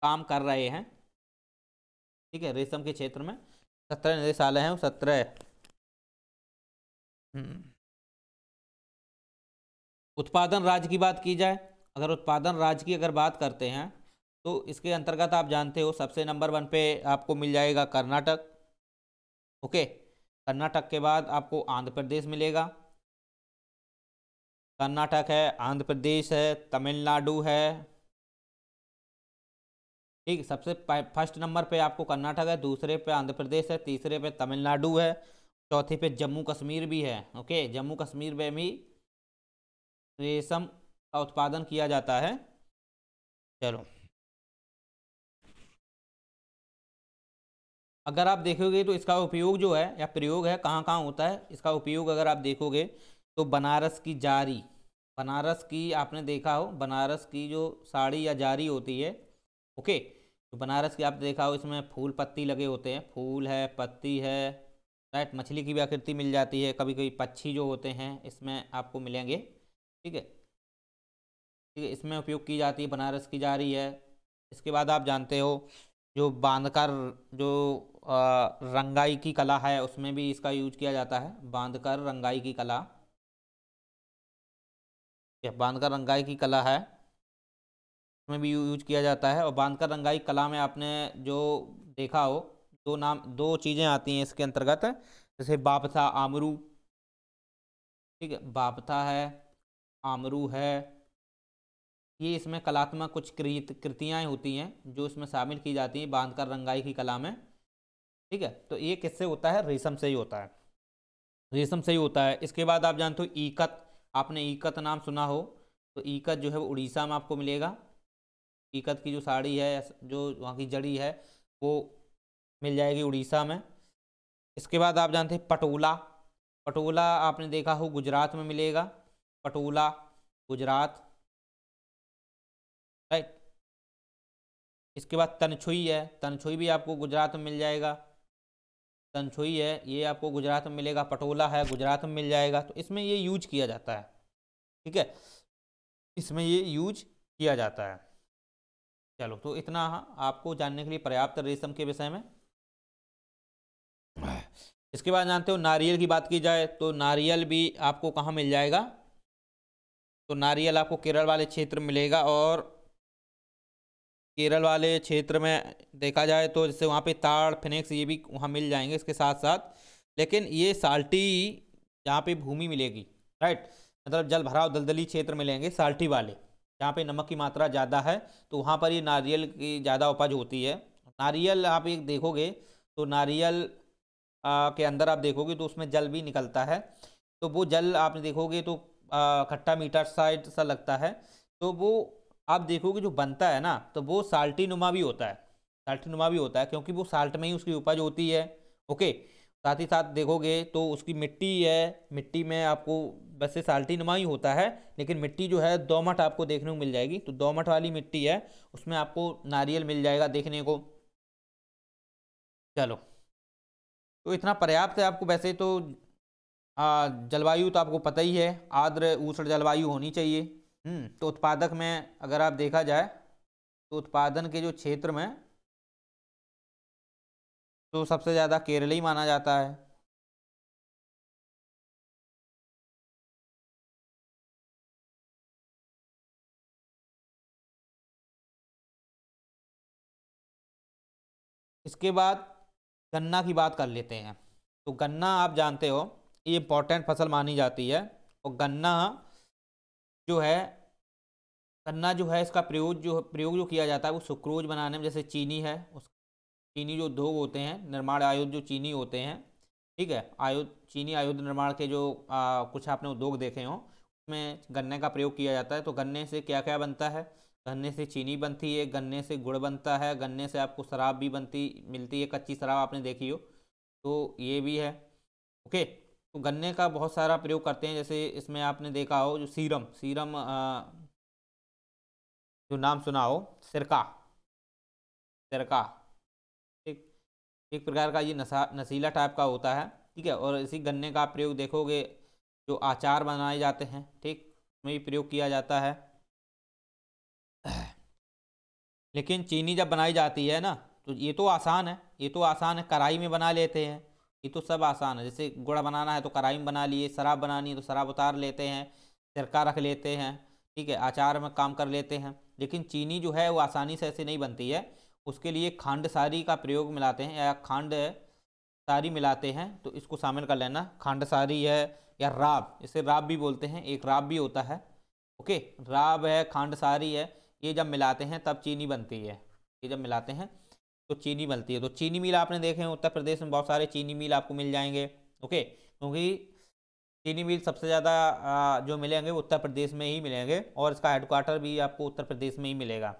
काम कर रहे हैं, ठीक है, रेशम के क्षेत्र में 17 निदेशालय हैं, 17। उत्पादन राज्य की बात की जाए, अगर उत्पादन राज्य की अगर बात करते हैं तो इसके अंतर्गत आप जानते हो सबसे नंबर 1 पे आपको मिल जाएगा कर्नाटक। ओके, कर्नाटक के बाद आपको आंध्र प्रदेश मिलेगा, कर्नाटक है, आंध्र प्रदेश है, तमिलनाडु है, ठीक। सबसे फर्स्ट नंबर पे आपको कर्नाटक है, दूसरे पे आंध्र प्रदेश है, तीसरे पे तमिलनाडु है, चौथे पे जम्मू कश्मीर भी है। ओके, जम्मू कश्मीर में भी रेशम का उत्पादन किया जाता है। चलो, अगर आप देखोगे तो इसका उपयोग जो है या प्रयोग है कहाँ कहाँ होता है, इसका उपयोग अगर आप देखोगे तो बनारस की जारी, बनारस की आपने देखा हो, बनारस की जो साड़ी या जारी होती है, ओके, तो बनारस की आप देखा हो, इसमें फूल पत्ती लगे होते हैं, फूल है, पत्ती है, राइट। मछली की भी आकृति मिल जाती है, कभी कभी पक्षी जो होते हैं इसमें आपको मिलेंगे, ठीक है, ठीक है, इसमें उपयोग की जाती है, बनारस की जारी है। इसके बाद आप जानते हो जो बांधकर जो रंगाई की कला है उसमें भी इसका यूज किया जाता है, बांधकर रंगाई की कला, बांधकर रंगाई की कला है, उसमें भी यूज किया जाता है। और बांधकर रंगाई कला में आपने जो देखा हो, दो चीज़ें आती हैं इसके अंतर्गत, जैसे बापथा आमरू, ठीक है, बापथा है, आमरू है, ये इसमें कलात्मक कुछ कृतियाँ होती हैं जो इसमें शामिल की जाती हैं बांधकर रंगाई की कला में, ठीक है। तो ये किससे होता है, रेशम से ही होता है, रेशम से ही होता है। इसके बाद आप जानते हो ईकत, आपने ईकत नाम सुना हो, तो ईकत जो है वो उड़ीसा में आपको मिलेगा, ईकत की जो साड़ी है जो वहाँ की जड़ी है वो मिल जाएगी उड़ीसा में। इसके बाद आप जानते हैं पटोला, पटोला आपने देखा हो गुजरात में मिलेगा, पटोला गुजरात, राइट। इसके बाद तनछुई है, तनछुई भी आपको गुजरात में मिल जाएगा, तनछुई है ये आपको गुजरात में मिलेगा, पटोला है गुजरात में मिल जाएगा। तो इसमें ये यूज किया जाता है, ठीक है, इसमें ये यूज किया जाता है। चलो, तो इतना आपको जानने के लिए पर्याप्त रेशम के विषय में। इसके बाद जानते हो नारियल की बात की जाए तो नारियल भी आपको कहाँ मिल जाएगा, तो नारियल आपको केरल वाले क्षेत्र में मिलेगा, और केरल वाले क्षेत्र में देखा जाए तो जैसे वहाँ पे ताड़ फिनिक्स ये भी वहाँ मिल जाएंगे इसके साथ साथ, लेकिन ये साल्टी जहाँ पे भूमि मिलेगी, राइट, मतलब जल भराव दलदली क्षेत्र मिलेंगे साल्टी वाले, जहाँ पे नमक की मात्रा ज़्यादा है, तो वहाँ पर ये नारियल की ज़्यादा उपज होती है। नारियल आप एक देखोगे तो नारियल के अंदर आप देखोगे तो उसमें जल भी निकलता है, तो वो जल आपने देखोगे तो खट्टा मीठा साइड सा लगता है, तो वो आप देखोगे जो बनता है ना तो वो साल्टी नुमा भी होता है, साल्टी नुमा भी होता है क्योंकि वो साल्ट में ही उसकी उपज होती है। ओके, साथ ही साथ देखोगे तो उसकी मिट्टी है, मिट्टी में आपको वैसे साल्टी नुमा ही होता है, लेकिन मिट्टी जो है दोमट आपको देखने को मिल जाएगी, तो दोमट वाली मिट्टी है उसमें आपको नारियल मिल जाएगा देखने को। चलो, तो इतना पर्याप्त है आपको, वैसे तो जलवायु तो आपको पता ही है, आर्द्र उष्ण जलवायु होनी चाहिए। तो उत्पादक में अगर आप देखा जाए तो उत्पादन के जो क्षेत्र में तो सबसे ज़्यादा केरल ही माना जाता है। इसके बाद गन्ना की बात कर लेते हैं, तो गन्ना आप जानते हो ये इंपॉर्टेंट फसल मानी जाती है, और गन्ना जो है, गन्ना जो है इसका प्रयोग जो किया जाता है वो सुक्रोज बनाने में, जैसे चीनी है उस चीनी जो उद्योग होते हैं, निर्माण आयुध जो चीनी होते हैं, ठीक है, आयुध चीनी आयुध निर्माण के जो कुछ आपने उद्योग देखे हों, में गन्ने का प्रयोग किया जाता है। तो गन्ने से क्या क्या बनता है? गन्ने से चीनी बनती है, गन्ने से गुड़ बनता है, गन्ने से आपको शराब भी मिलती है, कच्ची शराब आपने देखी हो, तो ये भी है। ओके, तो गन्ने का बहुत सारा प्रयोग करते हैं। जैसे इसमें आपने देखा हो जो सीरम सीरम जो नाम सुना हो, सिरका, सिरका एक एक प्रकार का ये नशीला टाइप का होता है, ठीक है। और इसी गन्ने का प्रयोग देखोगे जो अचार बनाए जाते हैं, ठीक, में भी प्रयोग किया जाता है। लेकिन चीनी जब बनाई जाती है ना, तो ये तो आसान है, ये तो आसान है, कढ़ाई में बना लेते हैं, ये तो सब आसान है। जैसे गुड़ बनाना है तो कढ़ाई में बना लिए, शराब बनानी है तो शराब उतार लेते हैं, सिरका रख लेते हैं, ठीक है, अचार में काम कर लेते हैं। लेकिन चीनी जो है वो आसानी से ऐसे नहीं बनती है, उसके लिए खांड सारी का प्रयोग मिलाते हैं, या खांड सारी मिलाते हैं, तो इसको शामिल कर लेना। खांड सारी है या राब, इसे राब भी बोलते हैं, एक राब भी होता है। ओके, राब है, खांड सारी है, ये जब मिलाते हैं तब चीनी बनती है, ये जब मिलाते हैं तो चीनी बनती है। तो चीनी मिल आपने देखे हैं उत्तर प्रदेश में, बहुत सारे चीनी मिल आपको मिल जाएंगे। ओके, क्योंकि चीनी मिल सबसे ज़्यादा जो मिलेंगे वो उत्तर प्रदेश में ही मिलेंगे, और इसका हेडक्वार्टर भी आपको उत्तर प्रदेश में ही मिलेगा।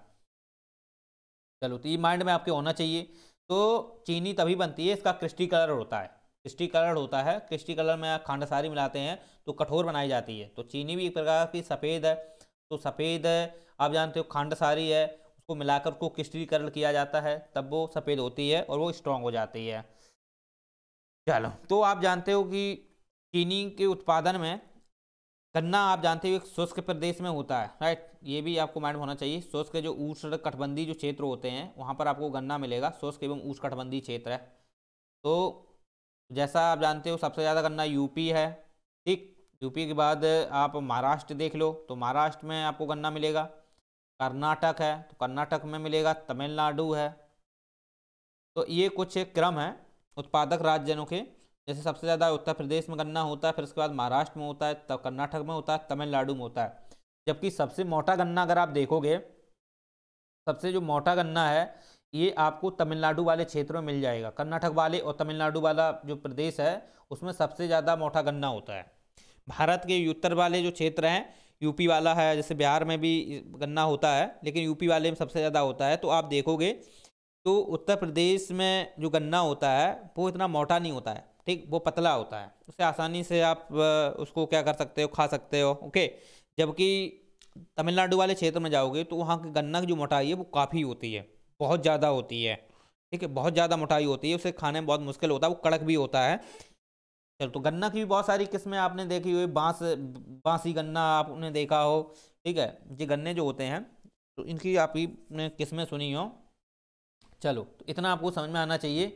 चलो, तो ये माइंड में आपके होना चाहिए। तो चीनी तभी बनती है, इसका क्रिस्टल कलर होता है, क्रिस्टल कलर होता है, क्रिस्टल कलर में खांड सारी मिलाते हैं तो कठोर बनाई जाती है। तो चीनी भी एक प्रकार की सफ़ेद है, तो सफ़ेद आप जानते हो खांड सारी है, उसको मिलाकर उसको क्रिस्टलीकरण किया जाता है, तब वो सफ़ेद होती है और वो स्ट्रांग हो जाती है। चलो, तो आप जानते हो कि चीनी के उत्पादन में गन्ना आप जानते हो एक शुष्क प्रदेश में होता है, राइट, ये भी आपको माइंड होना चाहिए। शुष्क जो उष्ण कटिबंधीय जो क्षेत्र होते हैं वहाँ पर आपको गन्ना मिलेगा, शुष्क एवं उष्ण कटिबंधीय क्षेत्र है। तो जैसा आप जानते हो सबसे ज़्यादा गन्ना यूपी है, ठीक, यूपी के बाद आप महाराष्ट्र देख लो, तो महाराष्ट्र में आपको गन्ना मिलेगा। कर्नाटक है तो कर्नाटक में मिलेगा, तमिलनाडु है। तो ये कुछ क्रम है उत्पादक राज्यों के। जैसे सबसे ज़्यादा उत्तर प्रदेश में गन्ना होता है, फिर उसके बाद महाराष्ट्र में होता है, तब कर्नाटक में होता है, तमिलनाडु में होता है। जबकि सबसे मोटा गन्ना अगर आप देखोगे, सबसे जो मोटा गन्ना है ये आपको तमिलनाडु वाले क्षेत्र में मिल जाएगा। कर्नाटक वाले और तमिलनाडु वाला जो प्रदेश है उसमें सबसे ज़्यादा मोटा गन्ना होता है। भारत के उत्तर वाले जो क्षेत्र हैं, यूपी वाला है, जैसे बिहार में भी गन्ना होता है, लेकिन यूपी वाले में सबसे ज़्यादा होता है। तो आप देखोगे तो उत्तर प्रदेश में जो गन्ना होता है वो इतना मोटा नहीं होता है, ठीक, वो पतला होता है, उससे आसानी से आप उसको क्या कर सकते हो, खा सकते हो। ओके, जबकि तमिलनाडु वाले क्षेत्र में जाओगे तो वहाँ की गन्ना की जो मोटाई है वो काफ़ी होती है, बहुत ज़्यादा होती है, ठीक है, बहुत ज़्यादा मोटाई होती है, उसे खाने में बहुत मुश्किल होता है, वो कड़क भी होता है। चलो, तो गन्ना की भी बहुत सारी किस्में आपने देखी हुई, बांसी गन्ना आपने देखा हो, ठीक है, ये गन्ने जो होते हैं तो इनकी आपने किस्में सुनी हो। चलो, तो इतना आपको समझ में आना चाहिए।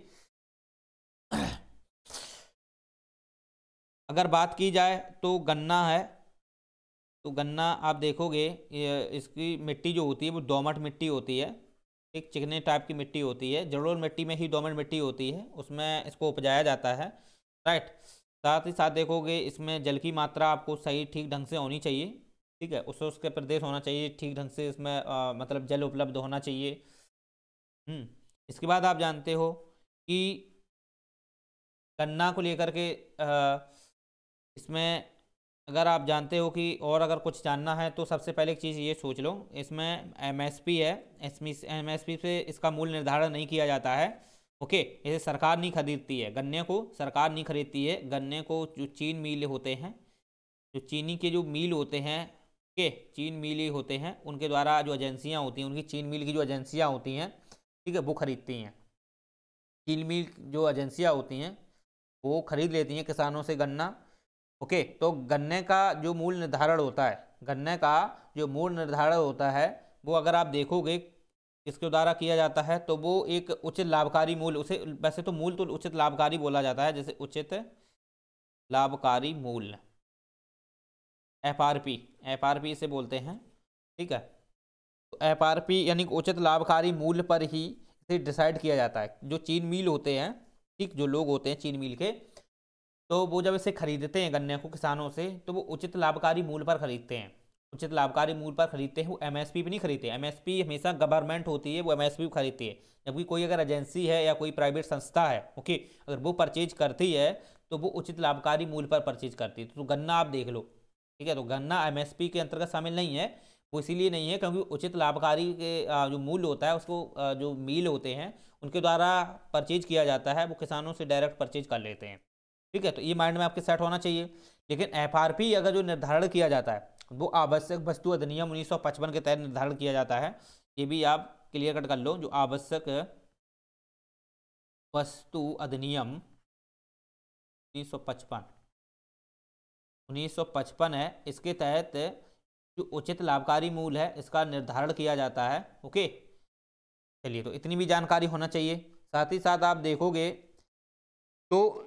अगर बात की जाए तो गन्ना है, तो गन्ना आप देखोगे इसकी मिट्टी जो होती है वो दोमट मिट्टी होती है, एक चिकने टाइप की मिट्टी होती है, जलोढ़ मिट्टी में ही दोमट मिट्टी होती है, उसमें इसको उपजाया जाता है, राइट। साथ ही साथ देखोगे इसमें जल की मात्रा आपको सही ठीक ढंग से होनी चाहिए, ठीक है, उसके प्रदेश होना चाहिए ठीक ढंग से, इसमें मतलब जल उपलब्ध होना चाहिए। इसके बाद आप जानते हो कि गन्ना को लेकर के इसमें अगर आप जानते हो कि और अगर कुछ जानना है तो सबसे पहले एक चीज़ ये सोच लो, इसमें एमएसपी है, एमएसपी से इसका मूल्य निर्धारण नहीं किया जाता है। ओके, इसे सरकार नहीं खरीदती है, गन्ने को सरकार नहीं खरीदती है, गन्ने को जो चीन मिल होते हैं, जो चीनी के जो मिल होते हैं, ओके, चीन मिल होते हैं, उनके द्वारा जो एजेंसियाँ होती हैं, उनकी चीन मिल की जो एजेंसियाँ होती हैं, ठीक है, वो खरीदती हैं। चीन मिल जो एजेंसियाँ होती हैं वो खरीद लेती हैं किसानों से गन्ना। ओके, तो गन्ने का जो मूल निर्धारण होता है, गन्ने का जो मूल निर्धारण होता है वो अगर आप देखोगे किसके द्वारा किया जाता है, तो वो एक उचित लाभकारी मूल्य, उसे वैसे तो मूल तो उचित लाभकारी बोला जाता है, जैसे उचित लाभकारी मूल्य, एफआरपी, एफआरपी इसे बोलते हैं, ठीक है। तो एफआरपी यानी उचित लाभकारी मूल्य पर ही इसे डिसाइड किया जाता है। जो चीन मिल होते हैं, ठीक, जो लोग होते हैं चीन मिल के, तो वो जब इसे खरीदते हैं गन्ने को किसानों से, तो वो उचित लाभकारी मूल्य पर खरीदते हैं, उचित लाभकारी मूल्य पर खरीदते हैं, वो एमएसपी पे नहीं खरीदते। एमएसपी हमेशा गवर्नमेंट होती है, वो एमएसपी पे खरीदती है। जबकि कोई अगर एजेंसी है या कोई प्राइवेट संस्था है, ओके, अगर वो परचेज करती है तो वो उचित लाभकारी मूल्य पर परचेज करती है। तो गन्ना आप देख लो, ठीक है। तो गन्ना एमएसपी के अंतर्गत शामिल नहीं है, वो इसीलिए नहीं है क्योंकि उचित लाभकारी के जो मूल्य होता है उसको जो मिल होते हैं उनके द्वारा परचेज किया जाता है, वो किसानों से डायरेक्ट परचेज कर लेते हैं। ठीक है, तो ये माइंड में आपके सेट होना चाहिए। लेकिन एफआरपी अगर जो निर्धारण किया जाता है वो आवश्यक वस्तु अधिनियम 1955 के तहत निर्धारण किया जाता है। ये भी आप क्लियर कट कर लो, जो आवश्यक वस्तु अधिनियम 1955 है, इसके तहत जो उचित लाभकारी मूल्य है इसका निर्धारण किया जाता है। ओके, चलिए, तो इतनी भी जानकारी होना चाहिए। साथ ही साथ आप देखोगे तो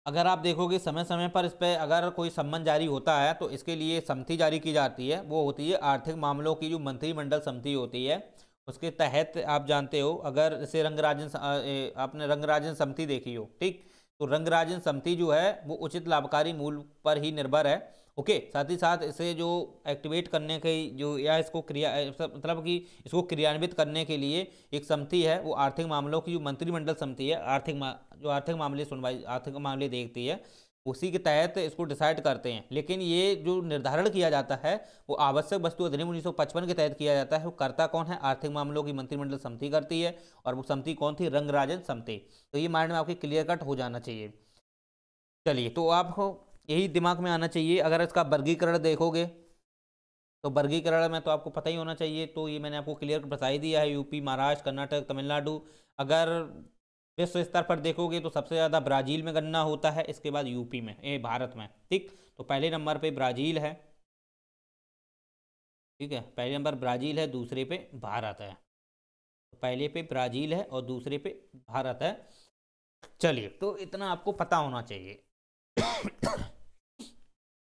अगर आप देखोगे समय समय पर इस पर अगर कोई सम्मन जारी होता है तो इसके लिए समिति जारी की जाती है, वो होती है आर्थिक मामलों की जो मंत्रिमंडल समिति होती है। उसके तहत आप जानते हो, अगर जैसे आपने रंगराजन समिति देखी हो, ठीक, तो रंगराजन समिति जो है वो उचित लाभकारी मूल्य पर ही निर्भर है। ओके, साथ ही साथ इसे जो एक्टिवेट करने के जो या इसको मतलब कि इसको क्रियान्वित करने के लिए एक समिति है, वो आर्थिक मामलों की जो मंत्रिमंडल समिति है, जो आर्थिक मामले सुनवाई आर्थिक मामले देखती है, उसी के तहत इसको डिसाइड करते हैं। लेकिन ये जो निर्धारण किया जाता है वो आवश्यक वस्तु अधिनियम 1955 के तहत किया जाता है। वो करता कौन है? आर्थिक मामलों की मंत्रिमंडल समिति करती है, और वो समिति कौन थी? रंगराजन समिति। तो ये माइंड में आपके क्लियर कट हो जाना चाहिए। चलिए, तो आपको यही दिमाग में आना चाहिए। अगर इसका वर्गीकरण देखोगे तो वर्गीकरण में तो आपको पता ही होना चाहिए, तो ये मैंने आपको क्लियर बता ही दिया है। यूपी, महाराष्ट्र, कर्नाटक, तमिलनाडु। अगर विश्व स्तर पर देखोगे तो सबसे ज़्यादा ब्राज़ील में गन्ना होता है, इसके बाद यूपी में, भारत में। ठीक, तो पहले नंबर पे ब्राज़ील है। ठीक है, पहले नंबर ब्राज़ील है, दूसरे पे भारत है। तो पहले पे ब्राज़ील है और दूसरे पे भारत है। चलिए, तो इतना आपको पता होना चाहिए।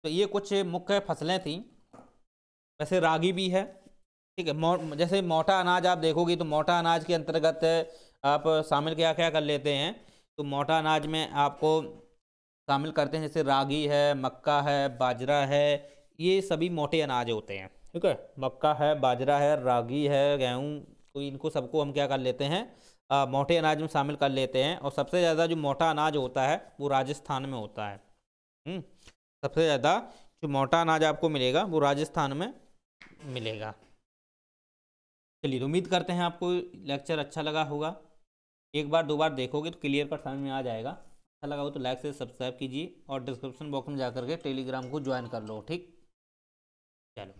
तो ये कुछ मुख्य फसलें थी। वैसे रागी भी है। ठीक है, जैसे मोटा अनाज आप देखोगे तो मोटा अनाज के अंतर्गत आप शामिल क्या क्या कर लेते हैं, तो मोटा अनाज में आपको शामिल करते हैं जैसे रागी है, मक्का है, बाजरा है। ये सभी मोटे अनाज होते हैं। ठीक है, मक्का है, बाजरा है, रागी है, गेहूँ, तो इनको सबको हम क्या कर लेते हैं, मोटे अनाज में शामिल कर लेते हैं। और सबसे ज़्यादा जो मोटा अनाज होता है वो राजस्थान में होता है। सबसे ज़्यादा जो मोटा अनाज आपको मिलेगा वो राजस्थान में मिलेगा। चलिए, उम्मीद करते हैं आपको लेक्चर अच्छा लगा होगा। एक बार दो बार देखोगे तो क्लियर कट समझ में आ जाएगा। अच्छा लगा हो तो लाइक से सब्सक्राइब कीजिए और डिस्क्रिप्शन बॉक्स में जाकर के टेलीग्राम को ज्वाइन कर लो। ठीक, चलो।